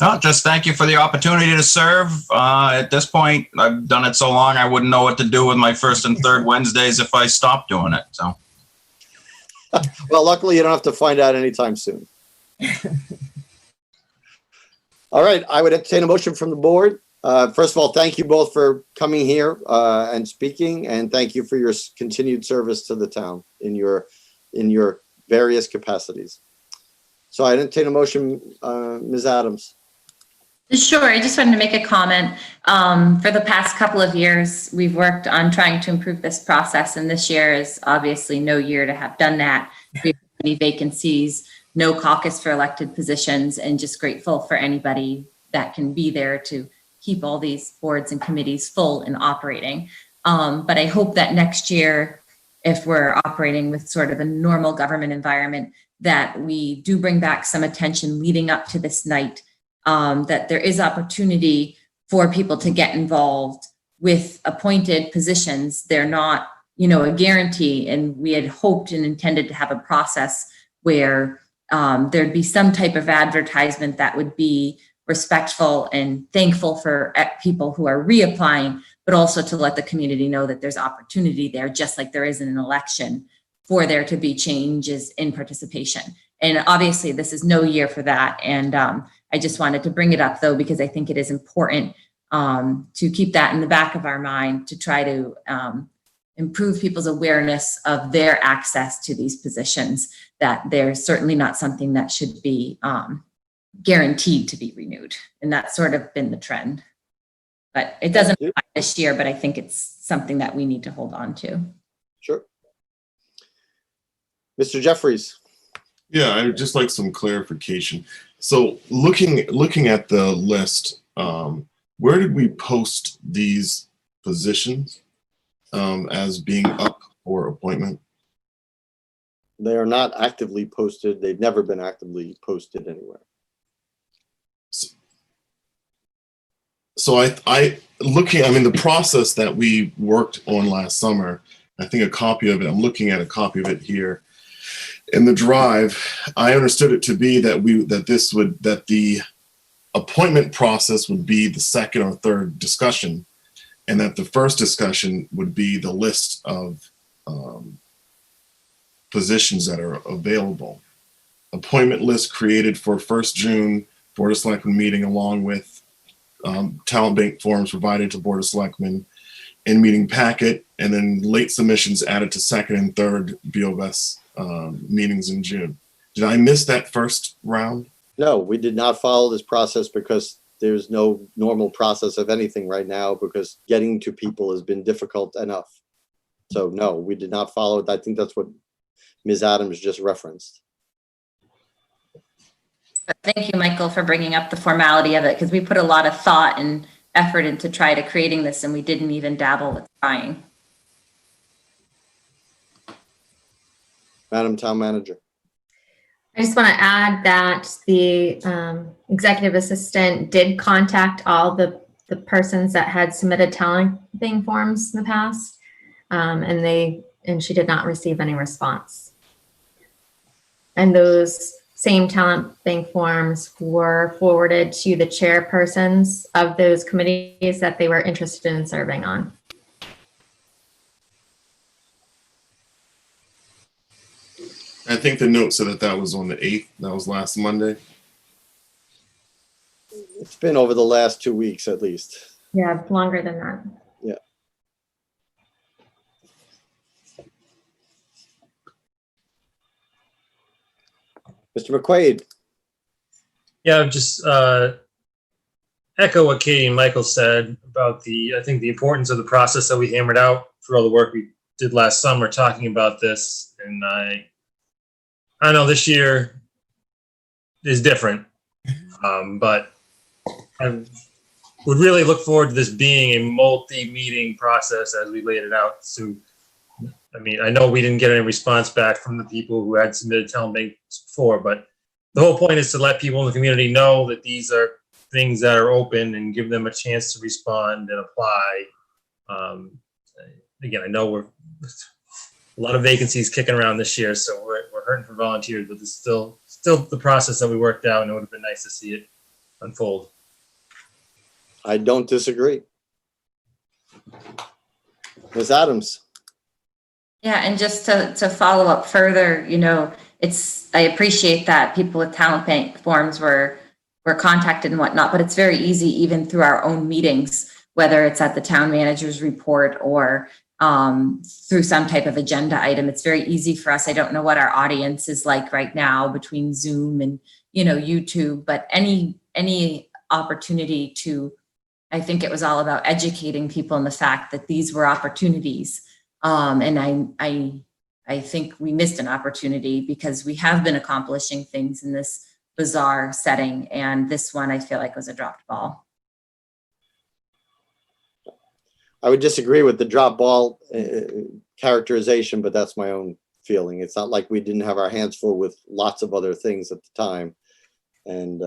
No, just thank you for the opportunity to serve. At this point, I've done it so long, I wouldn't know what to do with my 1st and 3rd Wednesdays if I stopped doing it. So, well, luckily you don't have to find out anytime soon. All right, I would entertain a motion from the board. First of all, thank you both for coming here and speaking, and thank you for your continued service to the town in your various capacities. So I entertain a motion, Ms. Adams. Sure. I just wanted to make a comment. For the past couple of years, we've worked on trying to improve this process, and this year is obviously no year to have done that. We have many vacancies, no caucus for elected positions, and just grateful for anybody that can be there to keep all these boards and committees full and operating. But I hope that next year, if we're operating with sort of a normal government environment, that we do bring back some attention leading up to this night, that there is opportunity for people to get involved with appointed positions. They're not, a guarantee, and we had hoped and intended to have a process where there'd be some type of advertisement that would be respectful and thankful for people who are reapplying, but also to let the community know that there's opportunity there, just like there is in an election, for there to be changes in participation. And obviously this is no year for that. And I just wanted to bring it up though, because I think it is important to keep that in the back of our mind to try to improve people's awareness of their access to these positions, that they're certainly not something that should be guaranteed to be renewed. And that's sort of been the trend. But it doesn't apply this year, but I think it's something that we need to hold on to. Sure. Mr. Jeffries. Yeah, I would just like some clarification. So looking at the list, where did we post these positions as being up for appointment? They are not actively posted. They've never been actively posted anywhere. So the process that we worked on last summer, I think a copy of it, I'm looking at a copy of it here in the drive. I understood it to be that the appointment process would be the 2nd or 3rd discussion, and that the first discussion would be the list of positions that are available. Appointment list created for 1st June Board of Selectmen meeting, along with talent bank forms provided to Board of Selectmen in meeting packet, and then late submissions added to 2nd and 3rd BOS meetings in June. Did I miss that first round? No, we did not follow this process because there's no normal process of anything right now, because getting to people has been difficult enough. So no, we did not follow it. I think that's what Ms. Adams just referenced. Thank you, Michael, for bringing up the formality of it, because we put a lot of thought and effort into try to creating this, and we didn't even dabble with trying. Madam Town Manager. I just want to add that the executive assistant did contact all the the persons that had submitted talent bank forms in the past, and she did not receive any response. And those same talent bank forms were forwarded to the chairpersons of those committees that they were interested in serving on. I think the note said that was on the 8th. That was last Monday. It's been over the last 2 weeks at least. Yeah, longer than that. Yeah. Mr. McQuaid. Yeah, just echo what Katie and Michael said about I think the importance of the process that we hammered out for all the work we did last summer talking about this. And I know this year is different, but I would really look forward to this being a multi-meeting process as we laid it out. So, I mean, I know we didn't get any response back from the people who had submitted talent banks before, but the whole point is to let people in the community know that these are things that are open and give them a chance to respond and apply. Again, I know we're a lot of vacancies kicking around this year, so we're hurting for volunteers, but it's still the process that we worked out, and it would have been nice to see it unfold. I don't disagree. Ms. Adams. Yeah, and just to follow up further, I appreciate that people with talent bank forms were contacted and whatnot, but it's very easy even through our own meetings, whether it's at the town manager's report or through some type of agenda item. It's very easy for us. I don't know what our audience is like right now between Zoom and YouTube, but any opportunity to, I think it was all about educating people in the fact that these were opportunities. And I think we missed an opportunity because we have been accomplishing things in this bizarre setting. And this one, I feel like, was a dropped ball. I would disagree with the drop ball characterization, but that's my own feeling. It's not like we didn't have our hands full with lots of other things at the time. And,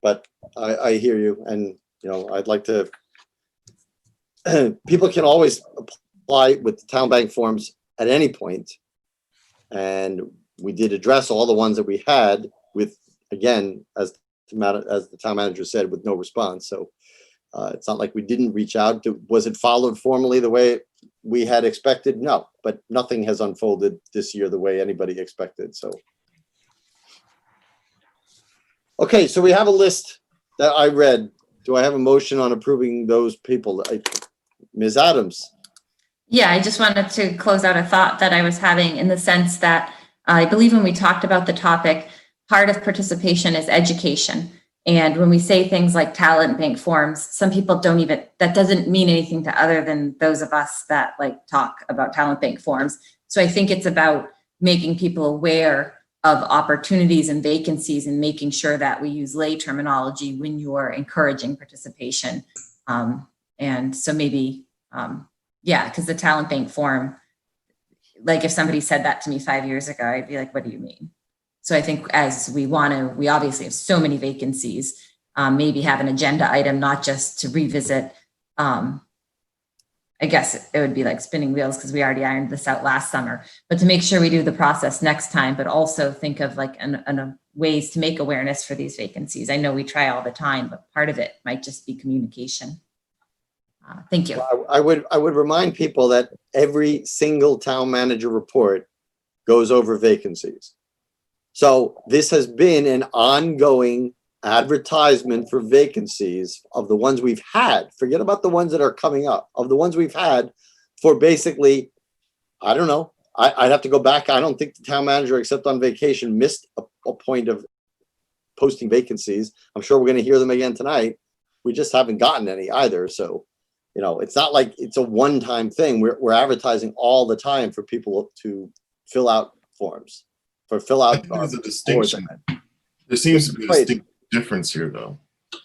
but I hear you. And, I'd like to, people can always apply with the town bank forms at any point. And we did address all the ones that we had with, again, as the town manager said, with no response. So it's not like we didn't reach out. Was it followed formally the way we had expected? No, but nothing has unfolded this year the way anybody expected. So, okay, so we have a list that I read. Do I have a motion on approving those people? Ms. Adams. Yeah, I just wanted to close out a thought that I was having in the sense that I believe when we talked about the topic, part of participation is education. And when we say things like talent bank forms, some people that doesn't mean anything to other than those of us that talk about talent bank forms. So I think it's about making people aware of opportunities and vacancies and making sure that we use lay terminology when you're encouraging participation. And so maybe, because the talent bank form, if somebody said that to me 5 years ago, I'd be like, what do you mean? So I think as we obviously have so many vacancies, maybe have an agenda item, not just to revisit. I guess it would be like spinning wheels because we already ironed this out last summer, but to make sure we do the process next time, but also think of ways to make awareness for these vacancies. I know we try all the time, but part of it might just be communication. Thank you. Well, I would remind people that every single town manager report goes over vacancies. So this has been an ongoing advertisement for vacancies of the ones we've had. Forget about the ones that are coming up. Of the ones we've had for basically, I don't know. I'd have to go back. I don't think the town manager, except on vacation, missed a point of posting vacancies. I'm sure we're going to hear them again tonight. We just haven't gotten any either. So, it's not like it's a one-time thing. We're advertising all the time for people to fill out forms. There's a distinction. There seems to be a distinct difference here, though.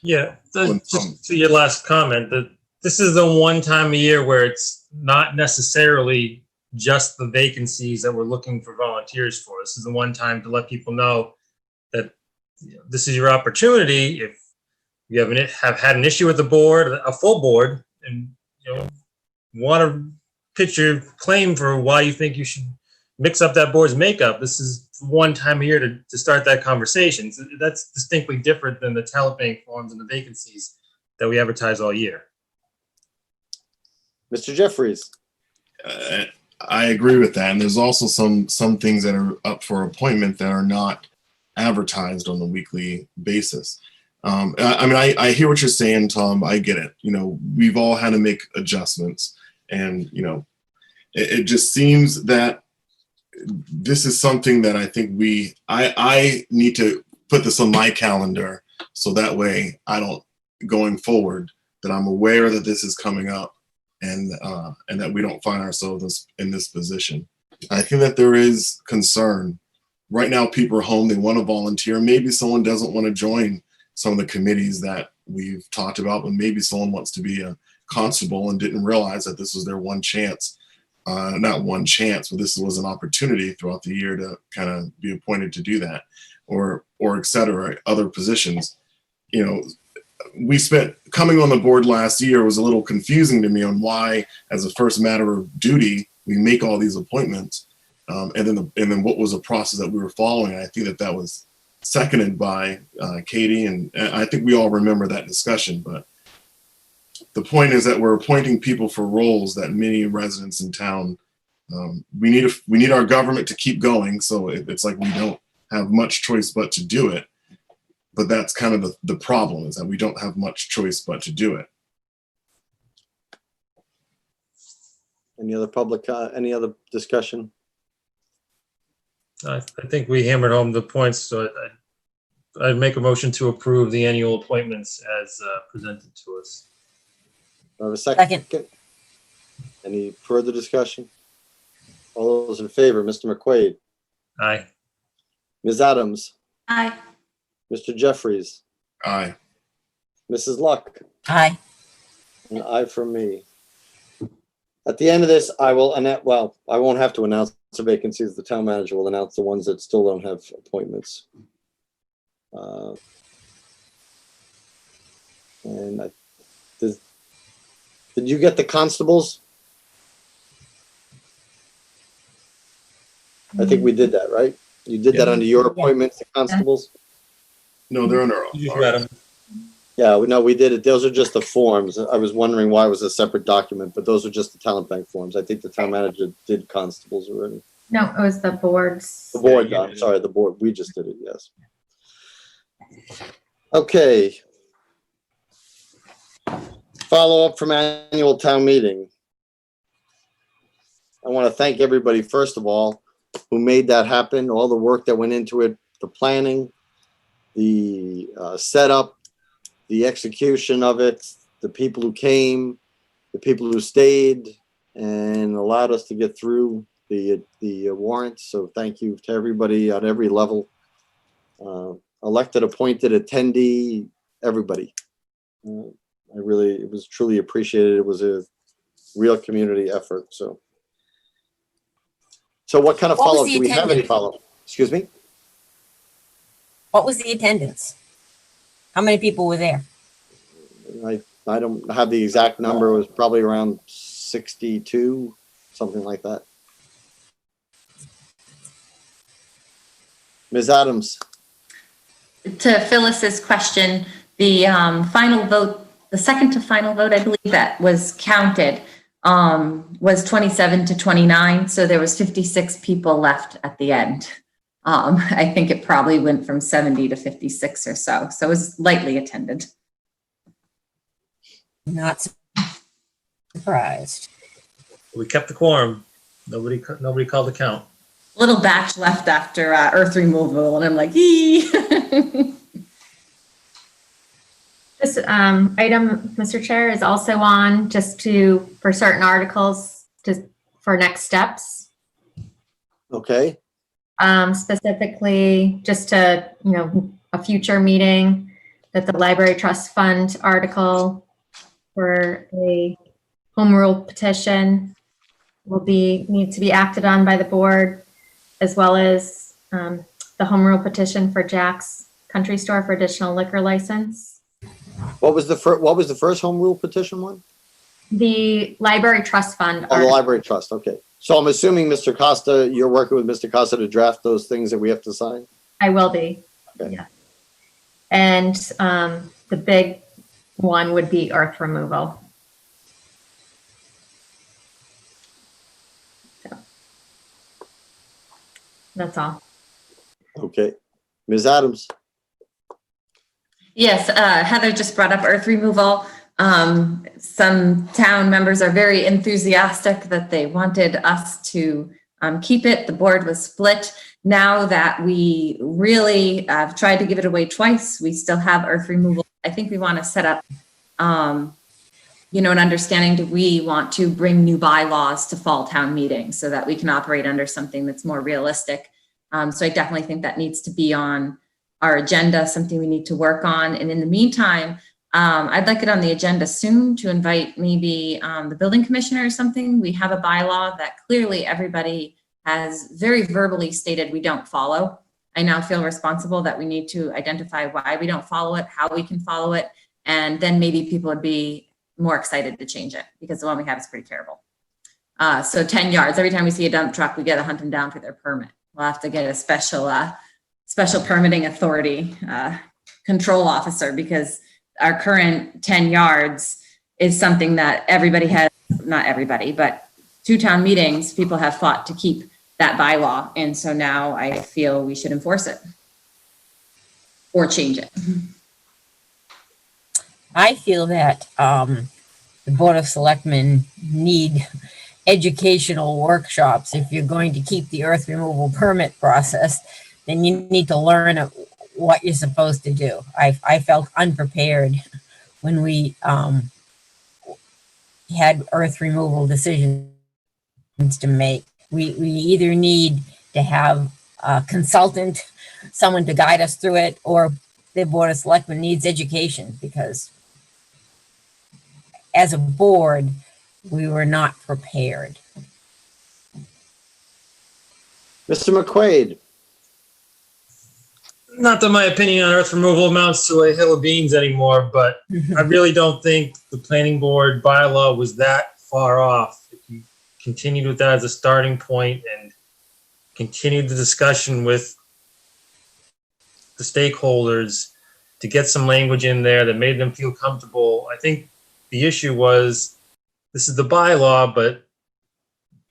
Yeah, just to your last comment, that this is the one time a year where it's not necessarily just the vacancies that we're looking for volunteers for. This is the one time to let people know that this is your opportunity. If have had an issue with the board, a full board, and want to pitch your claim for why you think you should mix up that board's makeup, this is one time a year to start that conversation. So that's distinctly different than the talent bank forms and the vacancies that we advertise all year. Mr. Jeffries. I agree with that. And there's also some things that are up for appointment that are not advertised on a weekly basis. I hear what you're saying, Tom. I get it. We've all had to make adjustments, and it just seems that this is something that I think I need to put this on my calendar, so that way I don't, going forward, that I'm aware that this is coming up, and that we don't find ourselves in this position. I think that there is concern. Right now, people are home, they want to volunteer. Maybe someone doesn't want to join some of the committees that we've talked about, but maybe someone wants to be a constable and didn't realize that this was their one chance. Not one chance, but this was an opportunity throughout the year to kind of be appointed to do that, or et cetera, other positions. We spent, coming on the board last year was a little confusing to me on why, as a first matter of duty, we make all these appointments. And then what was the process that we were following. I think that was seconded by Katie, and I think we all remember that discussion. But the point is that we're appointing people for roles that many residents in town, we need our government to keep going. So it's like we don't have much choice but to do it. But that's kind of the problem, is that we don't have much choice but to do it. Any other discussion? I think we hammered home the points, so I'd make a motion to approve the annual appointments as presented to us. Do I have a second? Any further discussion? All those in favor, Mr. McQuaid, Aye. Ms. Adams, Aye. Mr. Jeffries, Aye. Mrs. Luck, Aye. an aye from me. At the end of this, I will announce, well, I won't have to announce the vacancies. The town manager will announce the ones that still don't have appointments. Did you get the constables? I think we did that, right? You did that under your appointments, the constables? No, they're under our. Yeah, we did it. Those are just the forms. I was wondering why it was a separate document, but those are just the talent bank forms. I think the town manager did constables already. No, it was the boards. The board, I'm sorry, the board. We just did it, yes. Okay. Follow up from annual town meeting. I want to thank everybody, first of all, who made that happen, all the work that went into it, the planning, the setup, the execution of it, the people who came, the people who stayed and allowed us to get through the warrants. So thank you to everybody at every level, elected, appointed, attendee, everybody. It was truly appreciated. It was a real community effort. So what kind of What was follow-up? the Do we have any attendance? follow-up? Excuse me? What was the attendance? How many people were there? I don't have the exact number. It was probably around 62, something like that. Ms. Adams. To Phyllis's question, the final vote, the second to final vote, I believe that was counted, was 27 to 29. So there was 56 people left at the end. I think it probably went from 70 to 56 or so. So it was lightly attended. Not surprised. We kept the quorum. Nobody called the count. Little batch left after earth removal, and I'm like, ee. This item, Mr. Chair, is also on just for certain articles, just for next steps. Okay. Specifically, just to, a future meeting, that the Library Trust Fund article for a home rule petition will need to be acted on by the board, as well as the home rule petition for Jack's Country Store for additional liquor license. What was the first home rule petition one? The library trust fund. Oh, the library trust. Okay. So I'm assuming, Mr. Costa, you're working with Mr. Costa to draft those things that we have to sign? I will be. Okay. Yeah. And the big one would be earth removal. So, that's all. Okay. Ms. Adams? Yes, Heather just brought up earth removal. Some town members are very enthusiastic that they wanted us to keep it. The board was split. Now that we really tried to give it away twice, we still have earth removal. I think we want to set up, an understanding. Do we want to bring new bylaws to fall town meetings so that we can operate under something that's more realistic? So I definitely think that needs to be on our agenda, something we need to work on. And in the meantime, I'd like it on the agenda soon to invite maybe the building commissioner or something. We have a bylaw that clearly everybody has very verbally stated we don't follow. I now feel responsible that we need to identify why we don't follow it, how we can follow it, and then maybe people would be more excited to change it because the one we have is pretty terrible. So 10 yards, every time we see a dump truck, we got to hunt them down for their permit. We'll have to get a special permitting authority control officer because our current 10 yards is something that everybody has, not everybody, but 2 town meetings, people have fought to keep that bylaw. And so now I feel we should enforce it or change it. I feel that the Board of Selectmen need educational workshops. If you're going to keep the earth removal permit process, then you need to learn what you're supposed to do. I felt unprepared when we had earth removal decisions to make. We either need to have a consultant, someone to guide us through it, or the Board of Selectmen needs education because as a board, we were not prepared. Mr. McQuaid? Not that my opinion on earth removal amounts to a hill of beans anymore, but I really don't think the planning board bylaw was that far off. If you continued with that as a starting point and continued the discussion with the stakeholders to get some language in there that made them feel comfortable. I think the issue was this is the bylaw, but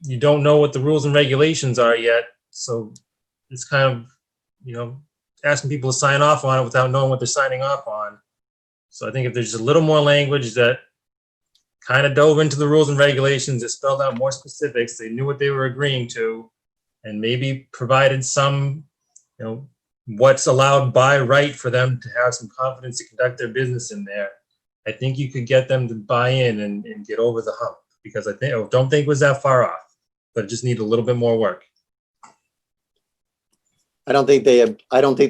you don't know what the rules and regulations are yet. So it's kind of, asking people to sign off on it without knowing what they're signing off on. So I think if there's a little more language that kind of dove into the rules and regulations, that spelled out more specifics, they knew what they were agreeing to, and maybe provided some, what's allowed by right for them to have some confidence to conduct their business in there. I think you could get them to buy in and get over the hump because I don't think it was that far off, but it just needed a little bit more work. I don't think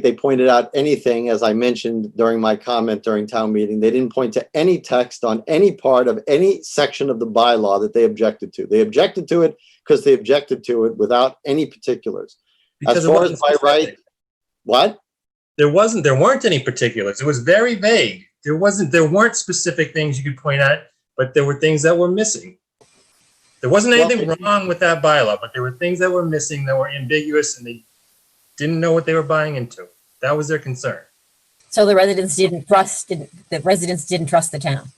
they pointed out anything, as I mentioned during my comment during town meeting. They didn't point to any text on any part of any section of the bylaw that they objected to. They objected to it because they objected to it without any particulars. Because as far as by right, what? There weren't any particulars. It was very vague. There weren't specific things you could point at, but there were things that were missing. There wasn't anything wrong with that bylaw, but there were things that were missing that were ambiguous and they didn't know what they were buying into. That was their concern. So the residents didn't trust the town.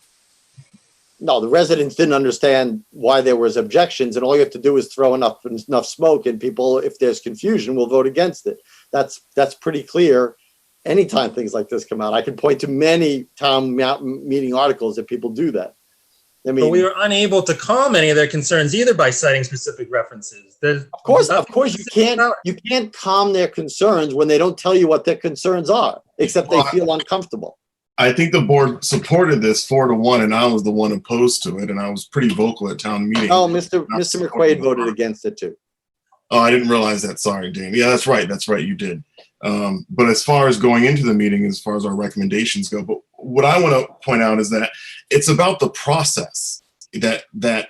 No, the residents didn't understand why there was objections, and all you have to do is throw enough smoke, and people, if there's confusion, will vote against it. That's pretty clear. Anytime things like this come out, I can point to many town meeting articles that people do that. But we were unable to calm any of their concerns either by citing specific references. Of course, you can't calm their concerns when they don't tell you what their concerns are, except they feel uncomfortable. I think the board supported this 4-1, and I was the one opposed to it, and I was pretty vocal at town meeting. Oh, Mr. McQuaid voted against it too. Oh, I didn't realize that. Sorry, Dan. Yeah, that's right. You did. But as far as going into the meeting, as far as our recommendations go, but what I want to point out is that it's about the process that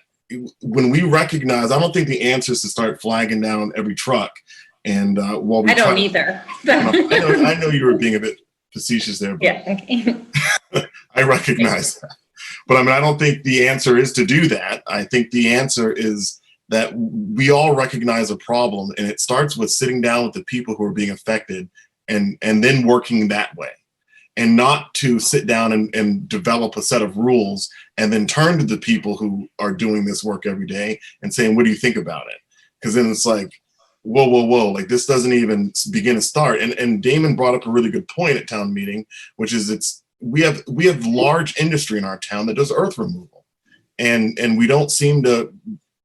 when we recognize, I don't think the answer is to start flagging down every truck. And while we I don't either. I know you were being a bit facetious there. But yeah. I recognize that. But I mean, I don't think the answer is to do that. I think the answer is that we all recognize a problem, and it starts with sitting down with the people who are being affected and then working that way, and not to sit down and develop a set of rules and then turn to the people who are doing this work every day and saying, what do you think about it? Because then it's like, whoa, like this doesn't even begin to start. And Damon brought up a really good point at town meeting, which is we have large industry in our town that does earth removal, and we don't seem to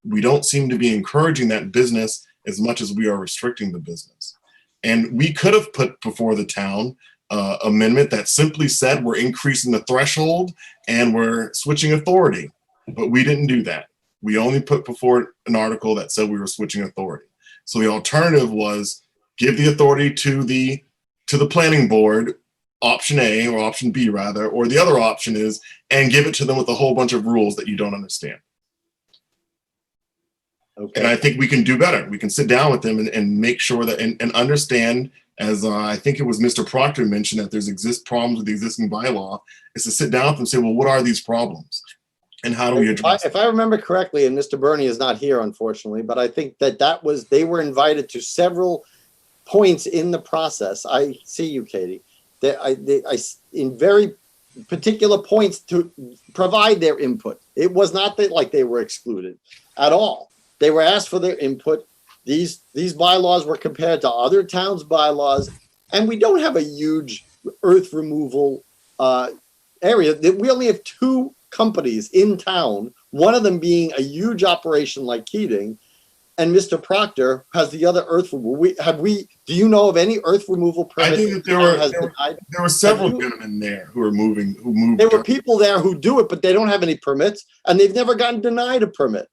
be encouraging that business as much as we are restricting the business. And we could have put before the town amendment that simply said we're increasing the threshold and we're switching authority, but we didn't do that. We only put before an article that said we were switching authority. So the alternative was give the authority to the planning board, option A or option B rather, or the other option is, and give it to them with a whole bunch of rules that you don't understand. Okay. And I think we can do better. We can sit down with them and make sure that, and understand, as I think it was Mr. Proctor mentioned, that there's problems with the existing bylaw, is to sit down with them and say, well, what are these problems? And how do we address If I remember correctly, and Mr. Burney is not here, unfortunately, but I think they were invited to several points in the process. I see you, Katie. In very particular points to provide their input. It was not that like they were excluded at all. They were asked for their input. These bylaws were compared to other towns' bylaws, and we don't have a huge earth removal area. We only have 2 companies in town, one of them being a huge operation like Keating, and Mr. Proctor has the other earth removal. Do you know of any earth removal permits? I think that there were several gentlemen there who moved. There were people there who do it, but they don't have any permits, and they've never gotten denied a permit.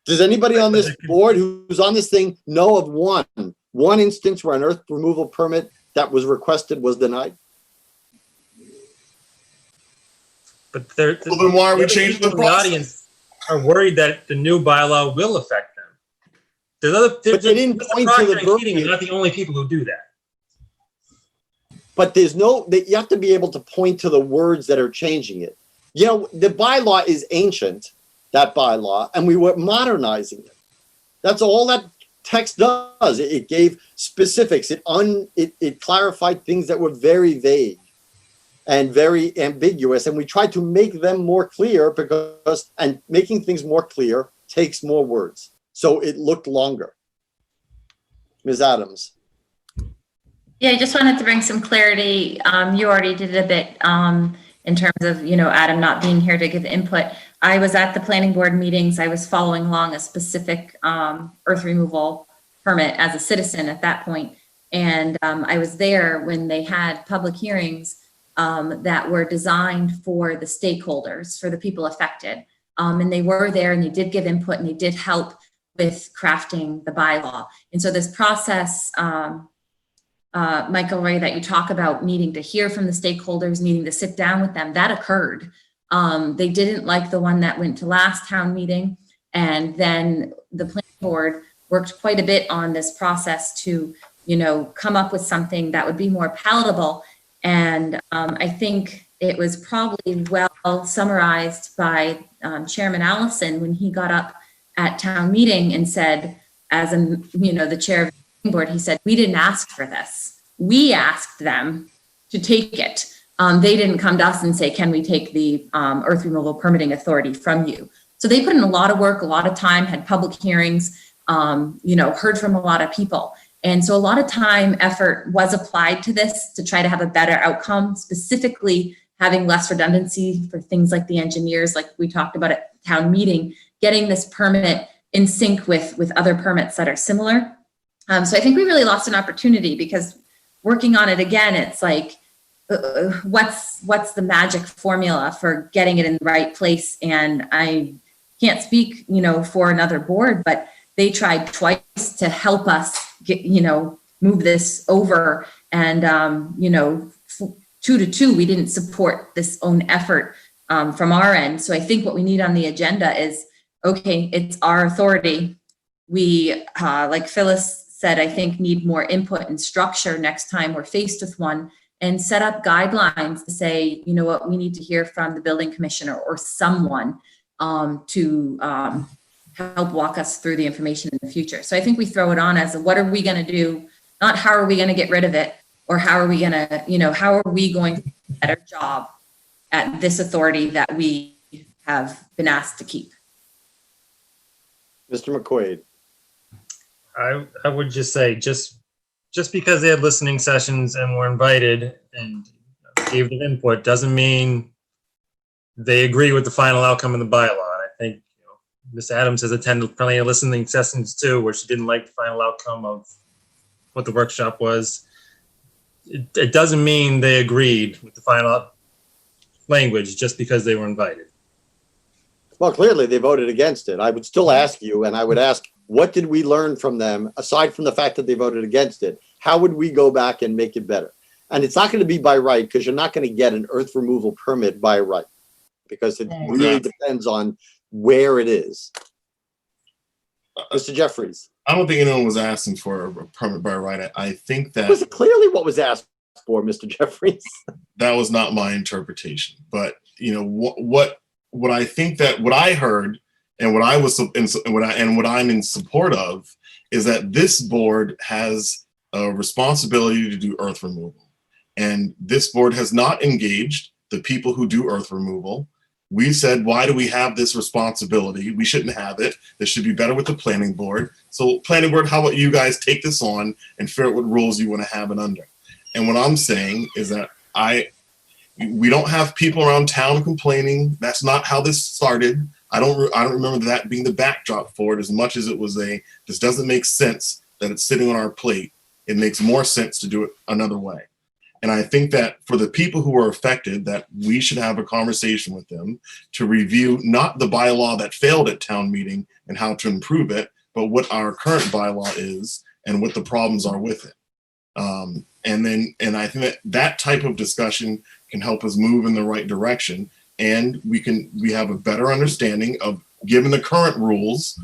Does anybody on this board who's on this thing know of one instance where an earth removal permit that was requested was denied? But well, then why are we changing the process? Audience are worried that the new bylaw will affect them. But they didn't point to the Keating are not the only people who do that. But you have to be able to point to the words that are changing it. You know, the bylaw is ancient, that bylaw, and we were modernizing it. That's all that text does. It gave specifics. It clarified things that were very vague and very ambiguous, and we tried to make them more clear and making things more clear takes more words. So it looked longer. Ms. Adams. Yeah, I just wanted to bring some clarity. You already did a bit in terms of, Adam not being here to give input. I was at the planning board meetings. I was following along a specific earth removal permit as a citizen at that point. And I was there when they had public hearings that were designed for the stakeholders, for the people affected. And they were there and they did give input and they did help with crafting the bylaw. And so this process, Michael Ray, that you talk about needing to hear from the stakeholders, needing to sit down with them, that occurred. They didn't like the one that went to last town meeting. And then the planning board worked quite a bit on this process to, come up with something that would be more palatable. And I think it was probably well summarized by Chairman Allison when he got up at town meeting and said, as the chair of the board, he said, we didn't ask for this. We asked them to take it. They didn't come to us and say, can we take the earth removal permitting authority from you? So they put in a lot of work, a lot of time, had public hearings, heard from a lot of people. And so a lot of time, effort was applied to this to try to have a better outcome, specifically having less redundancy for things like the engineers, like we talked about at town meeting, getting this permit in sync with other permits that are similar. So I think we really lost an opportunity because working on it again, it's like, what's the magic formula for getting it in the right place? And I can't speak, for another board, but they tried twice to help us get, move this over. And, 2-2, we didn't support this own effort from our end. So I think what we need on the agenda is, okay, it's our authority. We, like Phyllis said, I think need more input and structure next time we're faced with one. and set up guidelines to say, you know what, we need to hear from the building commissioner or someone to help walk us through the information in the future. So I think we throw it on as what are we going to do, not how are we going to get rid of it, or how are we going to, you know, how are we going to do a better job at this authority that we have been asked to keep. Mr. McQuaid. I would just say, just because they had listening sessions and were invited and gave their input doesn't mean they agree with the final outcome of the bylaw. And I think Ms. Adams has attended plenty of listening sessions too, where she didn't like the final outcome of what the workshop was. It doesn't mean they agreed with the final language just because they were invited. Well, clearly they voted against it. I would still ask you, and I would ask, what did we learn from them, aside from the fact that they voted against it? How would we go back and make it better? And it's not going to be by right, because you're not going to get an earth removal permit by right, because it really depends on where it is. Mr. Jeffries. I don't think anyone was asking for a permit by right. I think that was clearly what was asked for, Mr. Jeffries. That was not my interpretation. But you know what I think that what I heard and what I was and what I'm in support of is that this board has a responsibility to do earth removal, and this board has not engaged the people who do earth removal. We said, why do we have this responsibility? We shouldn't have it. This should be better with the planning board. So planning board, how about you guys take this on and figure out what rules you want to have it under? And what I'm saying is that we don't have people around town complaining. That's not how this started. I don't remember that being the backdrop for it, as much as it was this doesn't make sense that it's sitting on our plate. It makes more sense to do it another way. And I think that for the people who are affected, that we should have a conversation with them to review not the bylaw that failed at town meeting and how to improve it, but what our current bylaw is and what the problems are with it. And I think that type of discussion can help us move in the right direction, and we have a better understanding of, given the current rules,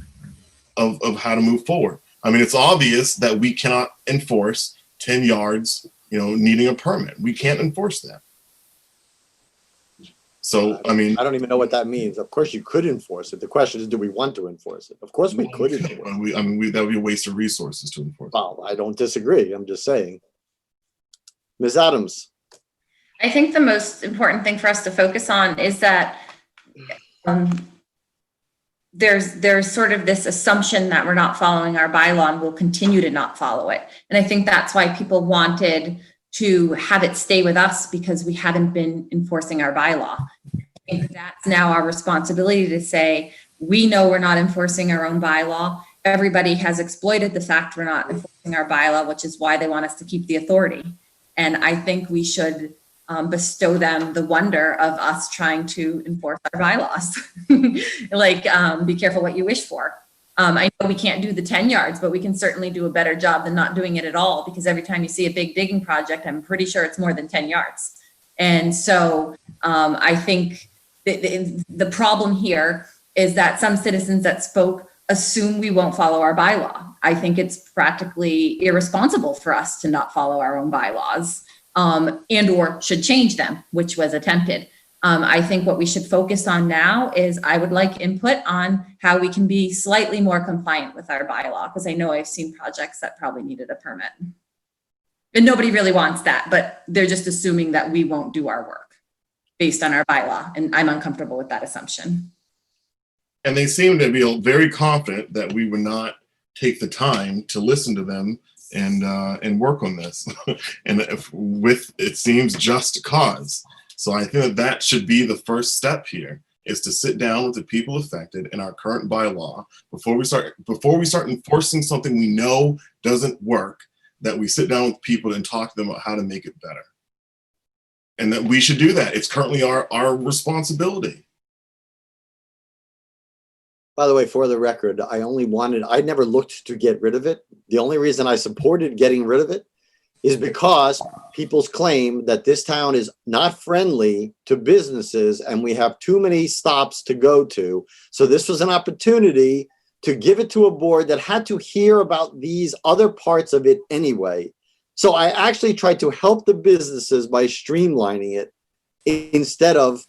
of how to move forward. I mean, it's obvious that we cannot enforce 10 yards, needing a permit. We can't enforce that. So, I mean, I don't even know what that means. Of course you could enforce it. The question is, do we want to enforce it? Of course we could enforce it. That would be a waste of resources to enforce. Well, I don't disagree. I'm just saying. Ms. Adams. I think the most important thing for us to focus on is that there's sort of this assumption that we're not following our bylaw and we'll continue to not follow it. And I think that's why people wanted to have it stay with us, because we haven't been enforcing our bylaw. I think that's now our responsibility to say, we know we're not enforcing our own bylaw. Everybody has exploited the fact we're not enforcing our bylaw, which is why they want us to keep the authority. And I think we should bestow them the wonder of us trying to enforce our bylaws. Be careful what you wish for. I know we can't do the 10 yards, but we can certainly do a better job than not doing it at all, because every time you see a big digging project, I'm pretty sure it's more than 10 yards. And so I think the problem here is that some citizens that spoke assume we won't follow our bylaw. I think it's practically irresponsible for us to not follow our own bylaws. And or should change them, which was attempted. I think what we should focus on now is I would like input on how we can be slightly more compliant with our bylaw, because I know I've seen projects that probably needed a permit. And nobody really wants that, but they're just assuming that we won't do our work based on our bylaw. And I'm uncomfortable with that assumption. And they seem to be very confident that we would not take the time to listen to them and work on this, and with, it seems, just cause. So I think that should be the first step here, is to sit down with the people affected in our current bylaw before we start enforcing something we know doesn't work. That we sit down with people and talk to them about how to make it better, and that we should do that. It's currently our responsibility. By the way, for the record, I never looked to get rid of it. The only reason I supported getting rid of it is because people's claim that this town is not friendly to businesses and we have too many stops to go to. So this was an opportunity to give it to a board that had to hear about these other parts of it anyway. So I actually tried to help the businesses by streamlining it instead of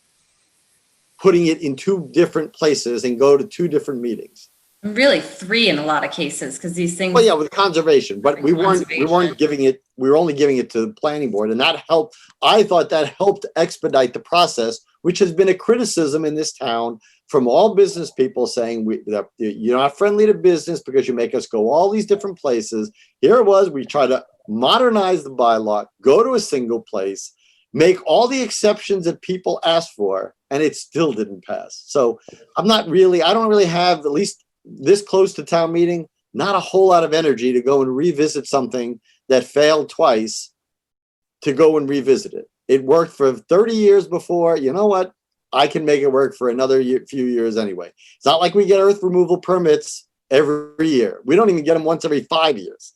putting it in two different places and go to two different meetings. Really 3 in a lot of cases, because these things. Well, yeah, with conservation, but we weren't giving it, we were only giving it to the planning board, and that helped. I thought that helped expedite the process, which has been a criticism in this town from all business people saying that you're not friendly to business because you make us go all these different places. Here it was, we try to modernize the bylaw, go to a single place, make all the exceptions that people asked for, and it still didn't pass. So I don't really have, at least this close to town meeting, not a whole lot of energy to go and revisit something that failed twice, to go and revisit it. It worked for 30 years before. You know what? I can make it work for another few years anyway. It's not like we get earth removal permits every year. We don't even get them once every 5 years.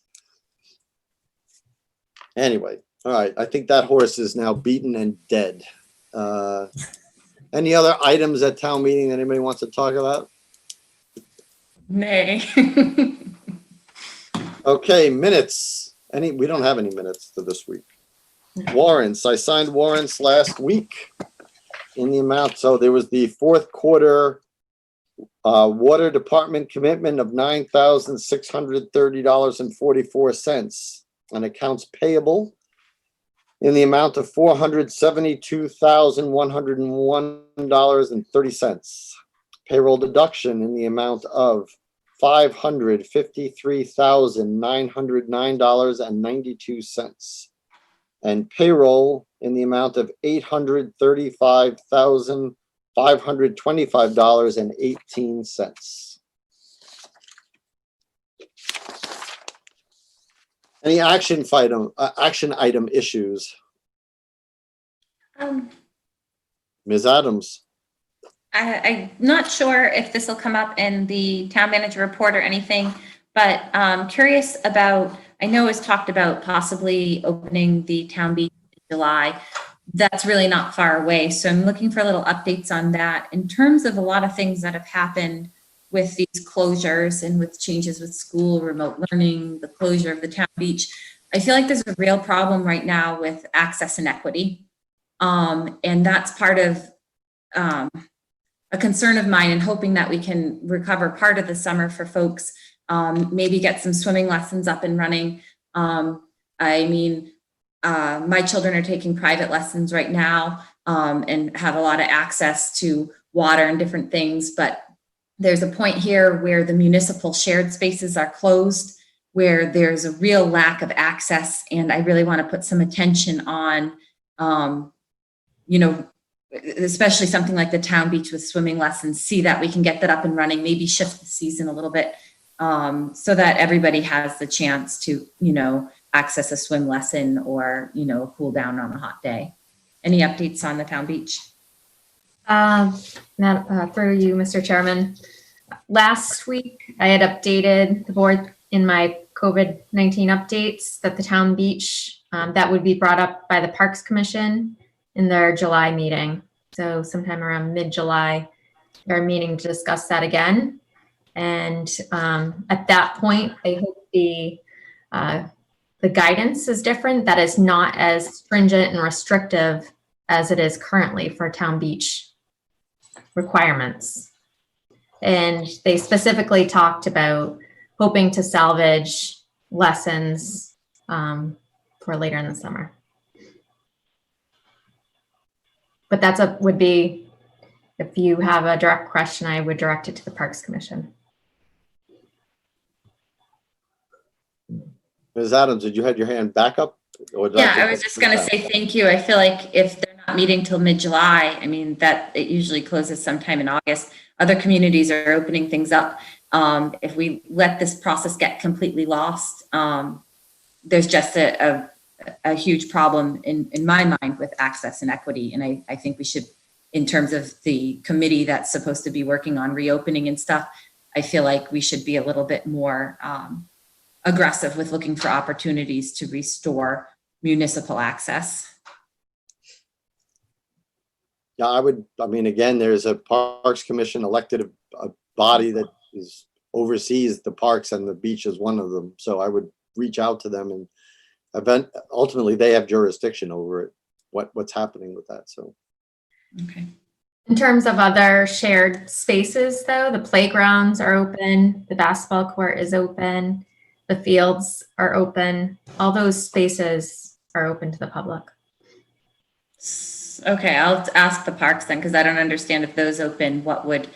Anyway, all right. I think that horse is now beaten and dead. Any other items at town meeting that anybody wants to talk about? Nay. Okay, minutes. We don't have any minutes for this week. Warrants. I signed warrants last week in the amount. So there was the fourth quarter water department commitment of $9,630.44, and accounts payable in the amount of $472,101.30. Payroll deduction in the amount of $553,909.92, and payroll in the amount of $835,525.18. Any action item issues? Ms. Adams. I'm not sure if this will come up in the town manager report or anything, but curious about, I know it's talked about possibly opening the town beach in July. That's really not far away. So I'm looking for little updates on that. In terms of a lot of things that have happened with these closures and with changes with school, remote learning, the closure of the town beach, I feel like there's a real problem right now with access and equity. And that's part of a concern of mine, and hoping that we can recover part of the summer for folks, maybe get some swimming lessons up and running. My children are taking private lessons right now and have a lot of access to water and different things, but there's a point here where the municipal shared spaces are closed, where there's a real lack of access, and I really want to put some attention on, especially something like the town beach with swimming lessons, see that we can get that up and running, maybe shift the season a little bit, so that everybody has the chance to, access a swim lesson or, cool down on a hot day. Any updates on the town beach? Through you, Mr. Chairman. Last week, I had updated the board in my COVID-19 updates that the town beach, that would be brought up by the Parks Commission in their July meeting. So sometime around mid-July, they're meeting to discuss that again. And at that point, I hope the guidance is different, that is not as stringent and restrictive as it is currently for town beach requirements. And they specifically talked about hoping to salvage lessons for later in the summer. But would be, if you have a direct question, I would direct it to the Parks Commission. Ms. Adams, did you have your hand back up? I was just going to say thank you. I feel like if they're not meeting till mid-July, that it usually closes sometime in August. Other communities are opening things up. If we let this process get completely lost, there's just a huge problem in my mind with access and equity. And I think we should, in terms of the committee that's supposed to be working on reopening and stuff, I feel like we should be a little bit more aggressive with looking for opportunities to restore municipal access. Yeah, again, there's a Parks Commission elected a body that oversees the parks, and the beach is one of them. So I would reach out to them, and ultimately they have jurisdiction over it, what's happening with that, so. Okay. In terms of other shared spaces, though, the playgrounds are open, the basketball court is open, the fields are open. All those spaces are open to the public. Okay, I'll ask the parks then, because I don't understand if those open, what would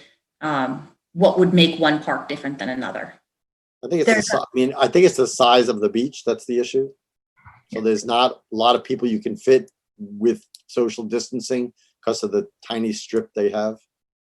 make one park different than another? I think I think it's the size of the beach that's the issue. So there's not a lot of people you can fit with social distancing because of the tiny strip they have.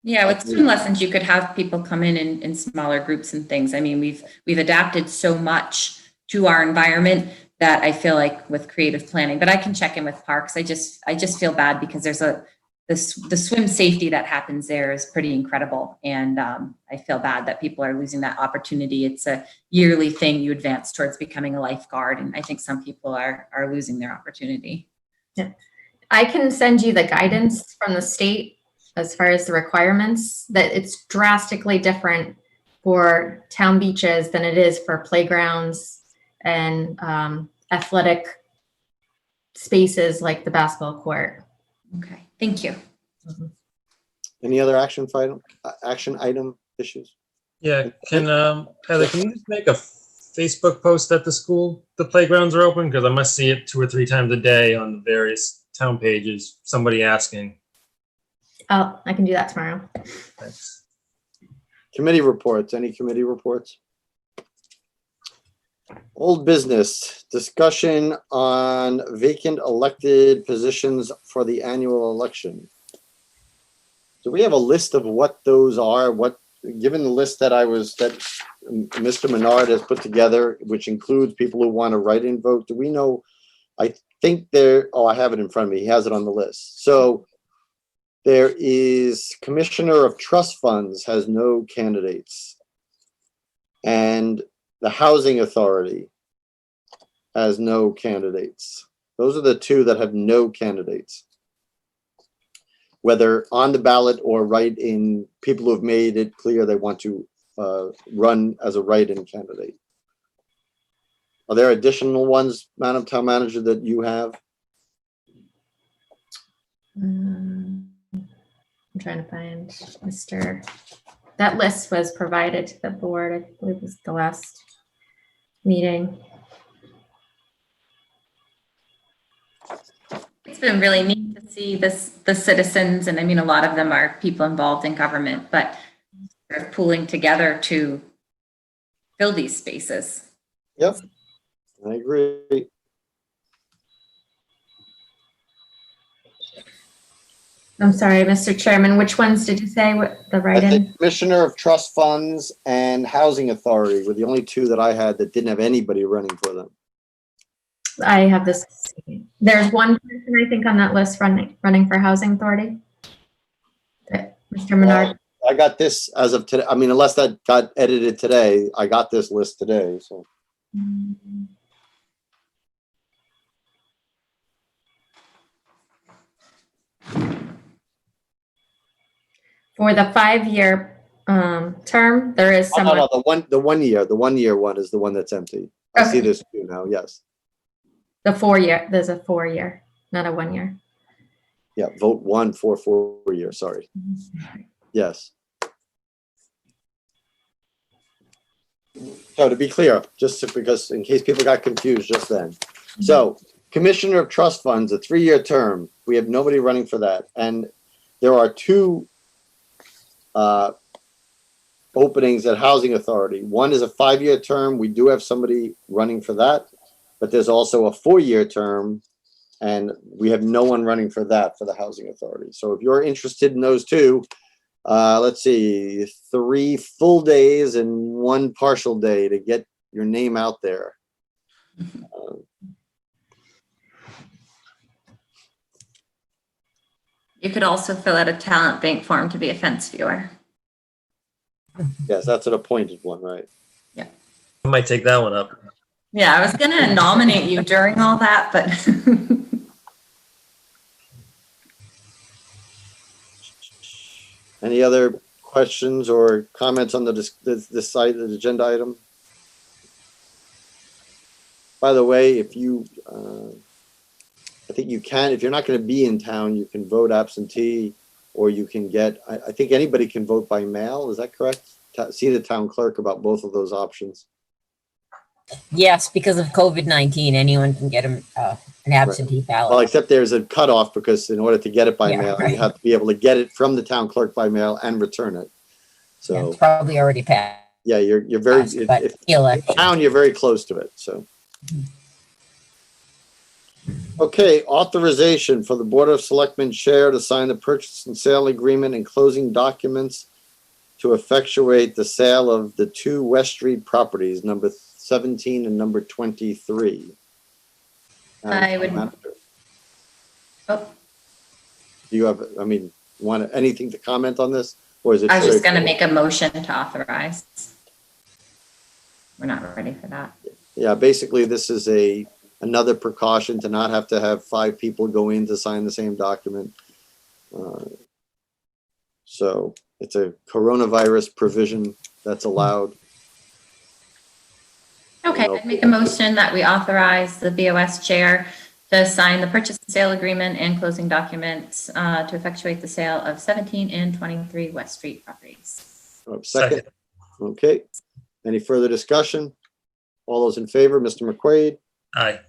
Yeah, with swim lessons, you could have people come in smaller groups and things. I mean, we've adapted so much to our environment that I feel like with creative planning, but I can check in with parks. I just feel bad because there's the swim safety that happens there is pretty incredible. And I feel bad that people are losing that opportunity. It's a yearly thing you advance towards becoming a lifeguard. And I think some people are losing their opportunity. Yeah. I can send you the guidance from the state as far as the requirements, that it's drastically different for town beaches than it is for playgrounds and athletic spaces like the basketball court. Okay, thank you. Mm-hmm. Any other action item issues? Yeah, Heather, can you just make a Facebook post at the school? The playgrounds are open, because I must see it 2 or 3 times a day on the various town pages, somebody asking. Oh, I can do that tomorrow. Thanks. Committee reports, any committee reports? Old business, discussion on vacant elected positions for the annual election. Do we have a list of what those are? Given the list that Mr. Menard has put together, which includes people who want to write-in vote, do we know? I think I have it in front of me. He has it on the list. So there is Commissioner of Trust Funds has no candidates. And the Housing Authority has no candidates. Those are the 2 that have no candidates. Whether on the ballot or write-in, people who have made it clear they want to run as a write-in candidate. Are there additional ones, Madam Town Manager, that you have? I'm trying to find that list was provided to the board. I believe it was the last meeting. It's been really neat to see the citizens, and I mean, a lot of them are people involved in government, but they're pooling together to fill these spaces. Yep, I agree. I'm sorry, Mr. Chairman, which ones did you say the write-in? Commissioner of Trust Funds and Housing Authority were the only 2 that I had that didn't have anybody running for them. I have this. There's one person I think on that list running for Housing Authority. Mr. Menard. I got this as of today. I mean, unless that got edited today, I got this list today. So. For the 5-year term, there is someone. No, the 1 year. The 1 year one is the one that's empty. I see this too now. Yes. The 4-year. There's a 4-year, not a 1 year. Yeah. Vote 1 for 4 years. Sorry. Yes. So to be clear, because in case people got confused just then. So Commissioner of Trust Funds, a 3-year term. We have nobody running for that. And there are 2 openings at Housing Authority. One is a 5-year term. We do have somebody running for that, but there's also a 4-year term, and we have no one running for that for the Housing Authority. So if you're interested in those 2, let's see, 3 full days and 1 partial day to get your name out there. You could also fill out a talent bank form to be a fence viewer. Yes, that's an appointed one, right? Yeah. I might take that one up. Yeah, I was going to nominate you during all that, but. Any other questions or comments on this side of the agenda item? by the way, if you, I think you can, if you're not going to be in town, you can vote absentee, or you can get, I think anybody can vote by mail. Is that correct? See the town clerk about both of those options. Yes, because of COVID-19, anyone can get an absentee Well, ballot. except there's a cutoff, because in order to get it by Yeah, mail, right. you have to be able to get it from the town clerk by mail and return it. Yeah, So it's probably already passed. yeah, you're very, But if election. town, you're very close to it, so. Okay, authorization for the Board of Selectmen Chair to sign the purchase and sale agreement and closing documents to effectuate the sale of the 2 West Street properties, number 17 and number 23. I would- Manager, Oh, do you have, I mean, want anything to comment on this? Or is it? I was just going to straightforward? make a motion to authorize. We're not ready for that. Yeah, basically, this is another precaution to not have to have 5 people go in to sign the same document. So it's a coronavirus provision that's allowed. Okay, I'd make a motion that we authorize the BOS chair to sign the purchase and sale agreement and closing documents to effectuate the sale of 17 and 23 West Street properties. Second. Okay. Any further discussion? All those in favor, Mr. McQuaid, Aye.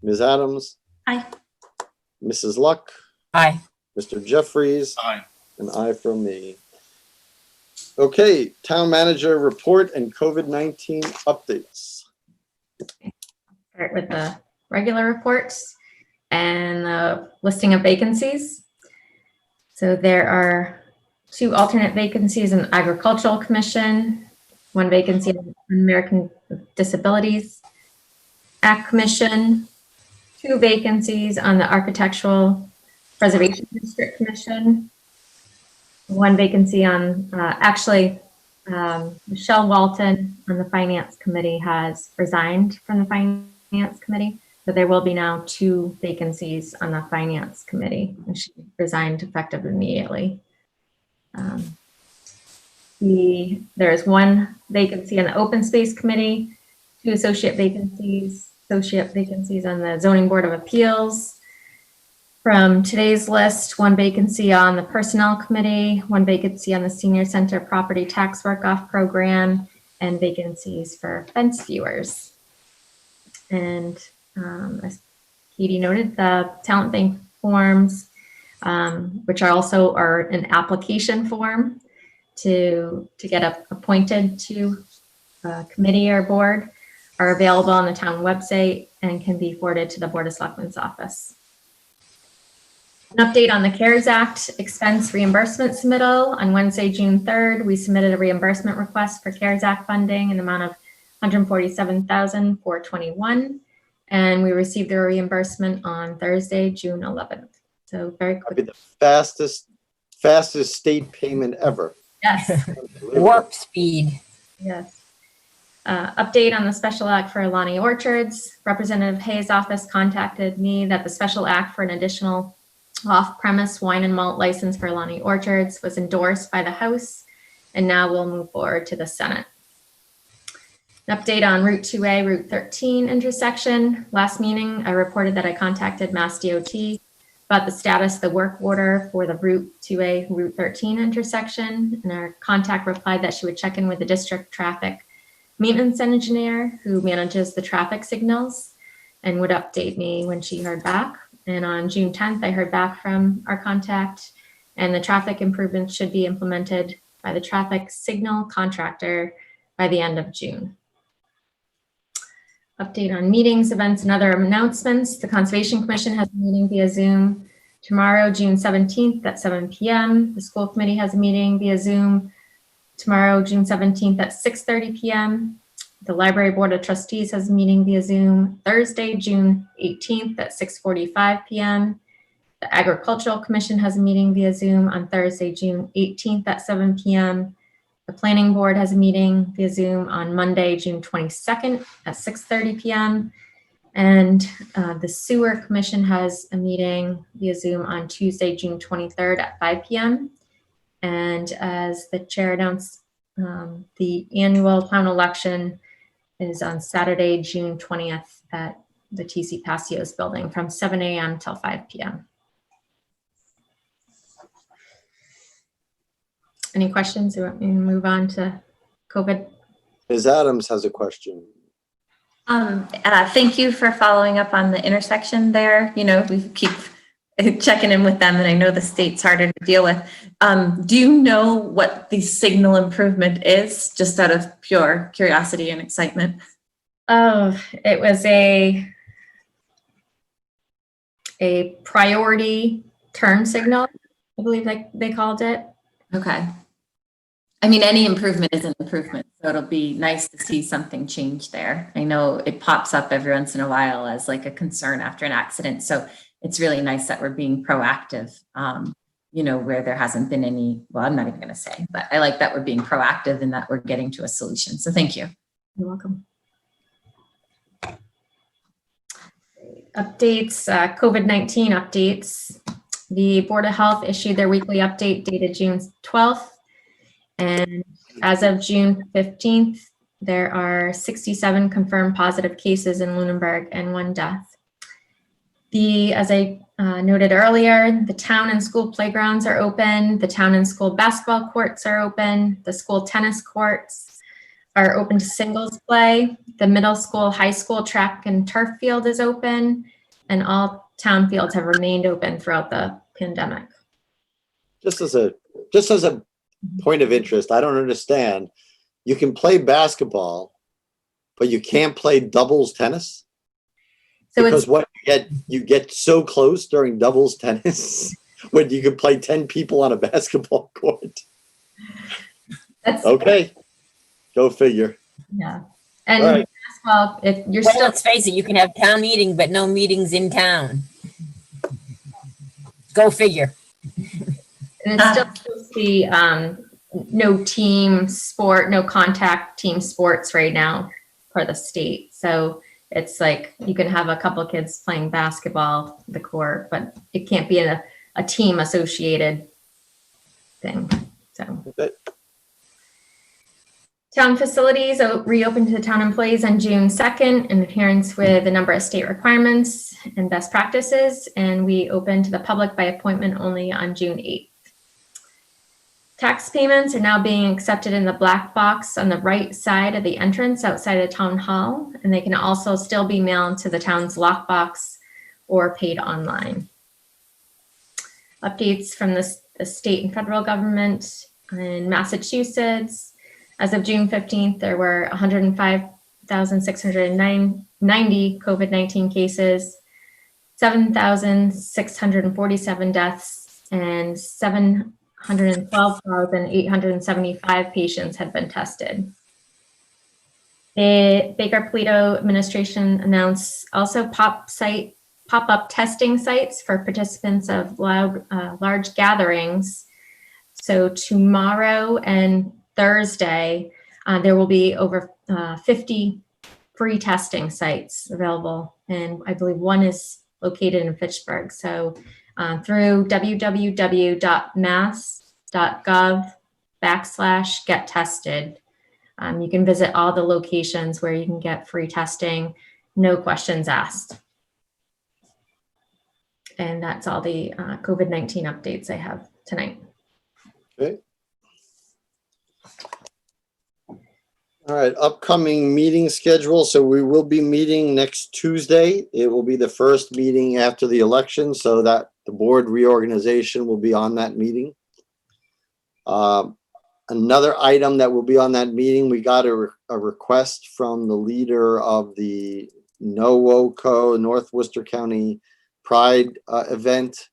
Ms. Adams, Aye. Mrs. Luck, Aye. Mr. Jeffries, Aye. an aye from me. Okay, town manager report and COVID-19 updates. Start with the regular reports and the listing of vacancies. So there are 2 alternate vacancies in the Agricultural Commission, 1 vacancy in the American Disabilities Act Commission, 2 vacancies on the Architectural Preservation District Commission, 1 vacancy on, Michelle Walton on the Finance Committee has resigned from the Finance Committee, but there will be now 2 vacancies on the Finance Committee, and she resigned effective immediately. There's 1 vacancy on the Open Space Committee, 2 associate vacancies on the Zoning Board of Appeals. From today's list, 1 vacancy on the Personnel Committee, 1 vacancy on the Senior Center Property Tax Work-Off Program, and vacancies for fence viewers. And as Katie noted, the talent bank forms, which are also an application form to get appointed to a committee or board, are available on the town website and can be forwarded to the Board of Selectmen's office. An update on the CARES Act expense reimbursement submittal. On Wednesday, June 3rd, we submitted a reimbursement request for CARES Act funding in the amount of $147,421, and we received the reimbursement on Thursday, June 11th. So very quick. That'd be the fastest state payment ever. Yes. Warp speed. Yes. Update on the special act for Alani Orchards. Representative Hayes' office contacted me that the special act for an additional off-premise wine and malt license for Alani Orchards was endorsed by the House, and now we'll move forward to the Senate. An update on Route 2A, Route 13 intersection. Last meeting, I reported that I contacted Mass DOT about the status of the work order for the Route 2A, Route 13 intersection, and our contact replied that she would check in with the district traffic maintenance engineer who manages the traffic signals and would update me when she heard back. And on June 10th, I heard back from our contact, and the traffic improvements should be implemented by the traffic signal contractor by the end of June. Update on meetings, events, and other announcements. The Conservation Commission has a meeting via Zoom tomorrow, June 17th at 7 p.m. The School Committee has a meeting via Zoom tomorrow, June 17th at 6:30 p.m. The Library Board of Trustees has a meeting via Zoom Thursday, June 18th at 6:45 p.m. The Agricultural Commission has a meeting via Zoom on Thursday, June 18th at 7 p.m. The Planning Board has a meeting via Zoom on Monday, June 22nd at 6:30 p.m. And the Sewer Commission has a meeting via Zoom on Tuesday, June 23rd at 5 p.m. And as the chair announced, the annual town election is on Saturday, June 20th at the TC Passios building from 7 a.m. till 5 p.m. Any questions? You want me to move on to COVID? Ms. Adams has a question. Thank you for following up on the intersection there. You know, we keep checking in with them, and I know the state's harder to deal with. Do you know what the signal improvement is, just out of pure curiosity and excitement? Oh, it was a priority turn signal, I believe they called it. Okay. I mean, any improvement is an improvement, so it'll be nice to see something change there. I know it pops up every once in a while as like a concern after an accident, so it's really nice that we're being proactive, you know, where there hasn't been any, well, I'm not even going to say, but I like that we're being proactive and that we're getting to a solution. So thank you. You're welcome. Updates, COVID-19 updates. The Board of Health issued their weekly update dated June 12th. And as of June 15th, there are 67 confirmed positive cases in Lunenburg and 1 death. As I noted earlier, the town and school playgrounds are open. The town and school basketball courts are open. The school tennis courts are open to singles play. The middle school, high school track and turf field is open, and all town fields have remained open throughout the pandemic. Just as a point of interest, I don't understand. You can play basketball, but you can't play doubles tennis? So because you get so close during doubles tennis when you can play 10 people on a basketball court. Okay. Go figure. Yeah. And right. Basketball, if you're Well, still, let's face it, you can have town meeting, but no meetings in town. Go figure. and it's still supposed to be no team sport, no contact team sports right now for the state. So it's like you can have a couple of kids playing basketball the court, but it can't be a team associated thing. So town facilities reopened to town employees on June 2nd in adherence with a number of state requirements and best practices, and we opened to the public by appointment only on June 8th. Tax payments are now being accepted in the black box on the right side of the entrance outside of town hall, and they can also still be mailed to the town's lockbox or paid online. Updates from the state and federal government. In Massachusetts, as of June 15th, there were 105,690 COVID-19 cases, 7,647 deaths, and 712,875 patients had been tested. The Baker-Polito administration announced also pop-up testing sites for participants of large gatherings. So tomorrow and Thursday, there will be over 50 free testing sites available. And I believe one is located in Fitchburg. So through www.mass.gov/get-tested. You can visit all the locations where you can get free testing, no questions asked. And that's all the COVID-19 updates I have tonight. Okay. All right, upcoming meeting schedule. So we will be meeting next Tuesday. It will be the first meeting after the election, so that the board reorganization will be on that meeting. Another item that will be on that meeting, we got a request from the leader of the NOWOCO, North Worcester County Pride event,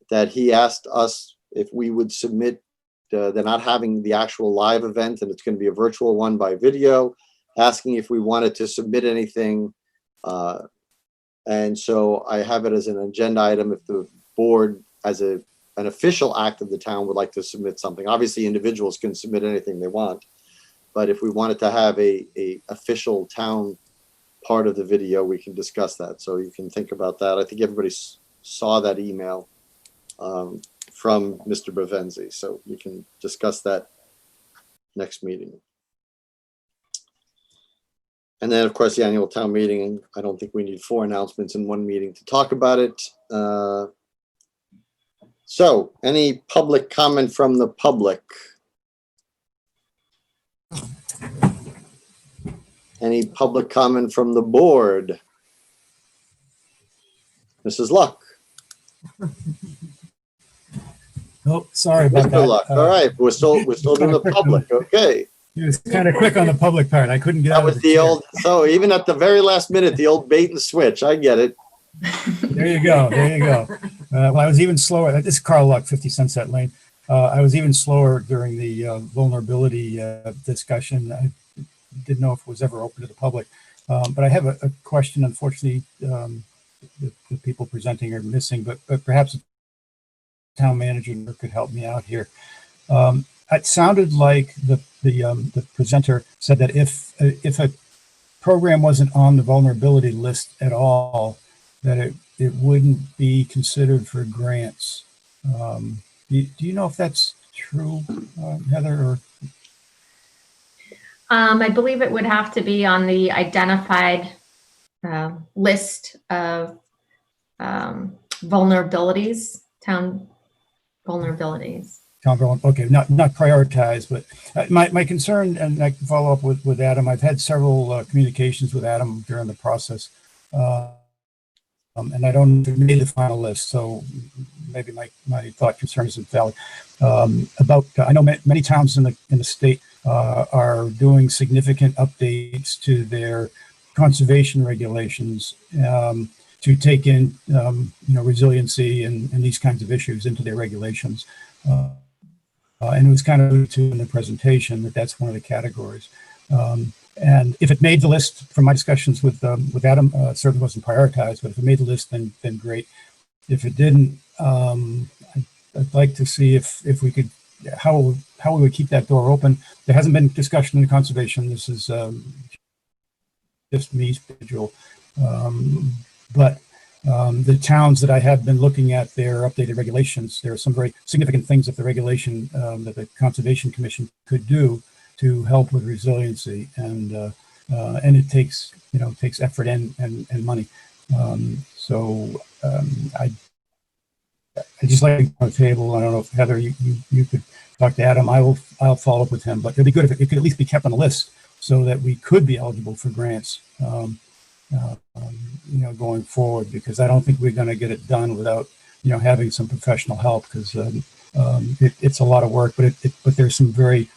that he asked us if we would submit. They're not having the actual live event, and it's going to be a virtual one by video, asking if we wanted to submit anything. And so I have it as an agenda item if the board, as an official act of the town, would like to submit something. Obviously, individuals can submit anything they want, but if we wanted to have a official town part of the video, we can discuss that. So you can think about that. I think everybody saw that email from Mr. Brittany, so we can discuss that next meeting. And then, of course, the annual town meeting. I don't think we need 4 announcements in one meeting to talk about it. So, any public comment from the public? Any public comment from the board? Mrs. Luck? Oh, sorry about Mr. that. Luck, all right, we're still doing the public, okay. It was kind of quick on the public part. I couldn't get That out was of the the chair. old, so even at the very last minute, the old bait and switch, I get it. There you go. There you go. Well, I was even slower. This is Carl Luck, 50 Sunset Lane. I was even slower during the vulnerability discussion. I didn't know if it was ever open to the public. But I have a question. Unfortunately, the people presenting are missing, but perhaps the town manager could help me out here. It sounded like the presenter said that if a program wasn't on the vulnerability list at all, that it wouldn't be considered for grants. Do you know if that's true, Heather? Or I believe it would have to be on the identified list of vulnerabilities, town vulnerabilities. Okay, not prioritized, but my concern, and I can follow up with Adam. I've had several communications with Adam during the process, and I don't know if it made the final list, so maybe my thought concern isn't valid. I know many towns in the state are doing significant updates to their conservation regulations to take in resiliency and these kinds of issues into their regulations. And it was kind of alluded to in the presentation that's one of the categories. And if it made the list from my discussions with Adam, it certainly wasn't prioritized, but if it made the list, then great. If it didn't, I'd like to see if we could, how we would keep that door open. There hasn't been discussion in conservation. This is just me, individual. But the towns that I have been looking at their updated regulations, there are some very significant things that the regulation that the Conservation Commission could do to help with resiliency, and it takes effort and money. So I just like to on the table. I don't know if Heather, you could talk to Adam. I'll follow up with him, but it'd be good if it could at least be kept on the list so that we could be eligible for grants. Going forward, because I don't think we're going to get it done without, having some professional help, because it's a lot of work, but there's some very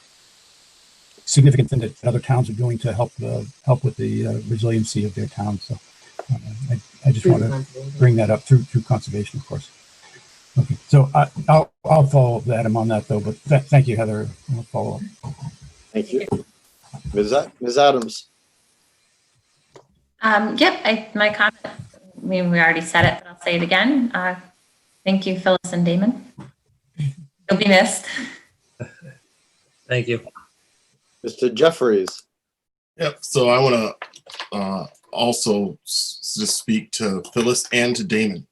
significant things that other towns are doing to help with the resiliency of their town. So I just want to bring that up through conservation, of course. Okay, so I'll follow up with Adam on that though, but thank you, Heather. I'll follow up. Thank you. Ms. Adams. Yep, my comment, we already said it, but I'll say it again. Thank you, Phyllis and Damon. You'll be missed. Thank you. Mr. Jeffries. Yep. So I want to also just speak to Phyllis and to Damon.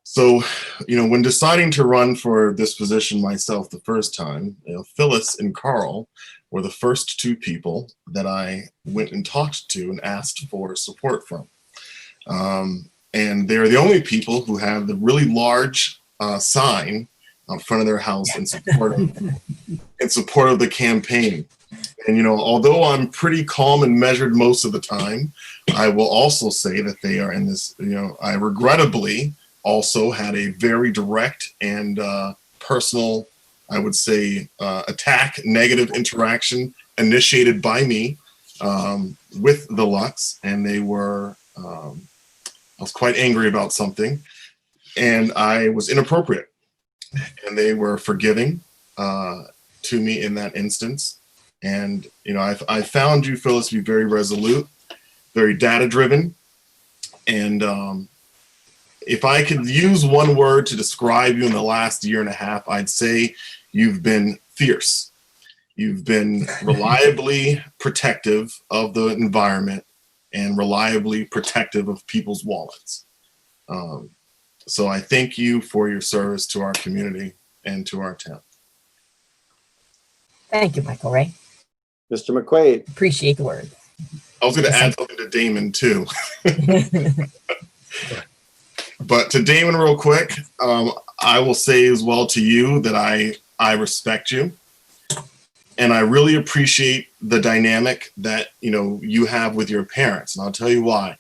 So, when deciding to run for this position myself the first time, Phyllis and Carl were the first 2 people that I went and talked to and asked for support from. And they're the only people who have the really large sign out front of their house in support of the campaign. And, although I'm pretty calm and measured most of the time, I will also say that they are in this, I regrettably also had a very direct and personal, I would say, attack, negative interaction initiated by me with the Lux, and they were, I was quite angry about something, and I was inappropriate, and they were forgiving to me in that instance. And, I found you, Phyllis, to be very resolute, very data-driven, and if I could use one word to describe you in the last year and a half, I'd say you've been fierce. You've been reliably protective of the environment and reliably protective of people's wallets. So I thank you for your service to our community and to our town. Thank you, Michael Ray. Mr. McQuaid. Appreciate the word. I was going to add something to Damon too. But to Damon real quick, I will say as well to you that I respect you. And I really appreciate the dynamic that, you have with your parents. And I'll tell you why.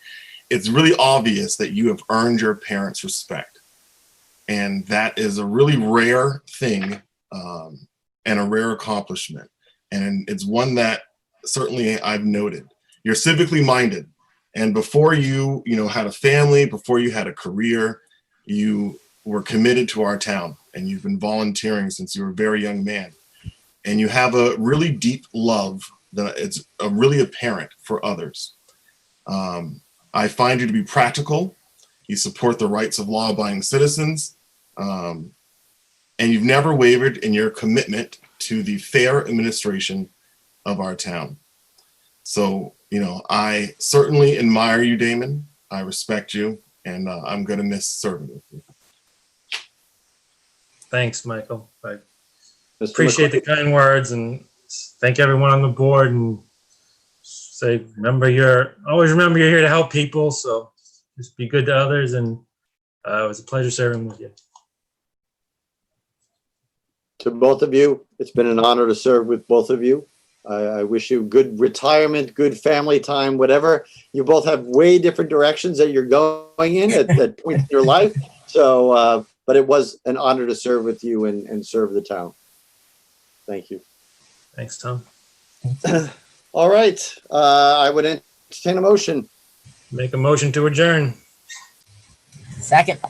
It's really obvious that you have earned your parents' respect. And that is a really rare thing and a rare accomplishment. And it's one that certainly I've noted. You're civically minded. And before you, had a family, before you had a career, you were committed to our town. And you've been volunteering since you were a very young man. And you have a really deep love that it's really apparent for others. I find you to be practical. You support the rights of law-abiding citizens. And you've never wavered in your commitment to the fair administration of our town. So, I certainly admire you, Damon. I respect you, and I'm going to miss serving with you. Thanks, Michael. I Mr. appreciate the kind words and thank everyone on the board and say, always remember you're here to help people. So just be good to others. And it was a pleasure serving with you. To both of you, it's been an honor to serve with both of you. I wish you good retirement, good family time, whatever. You both have way different directions that you're going in at points in your life. So, but it was an honor to serve with you and serve the town. Thank you. Thanks, Tom. All right. I would entertain a motion. Make a motion to adjourn. Second.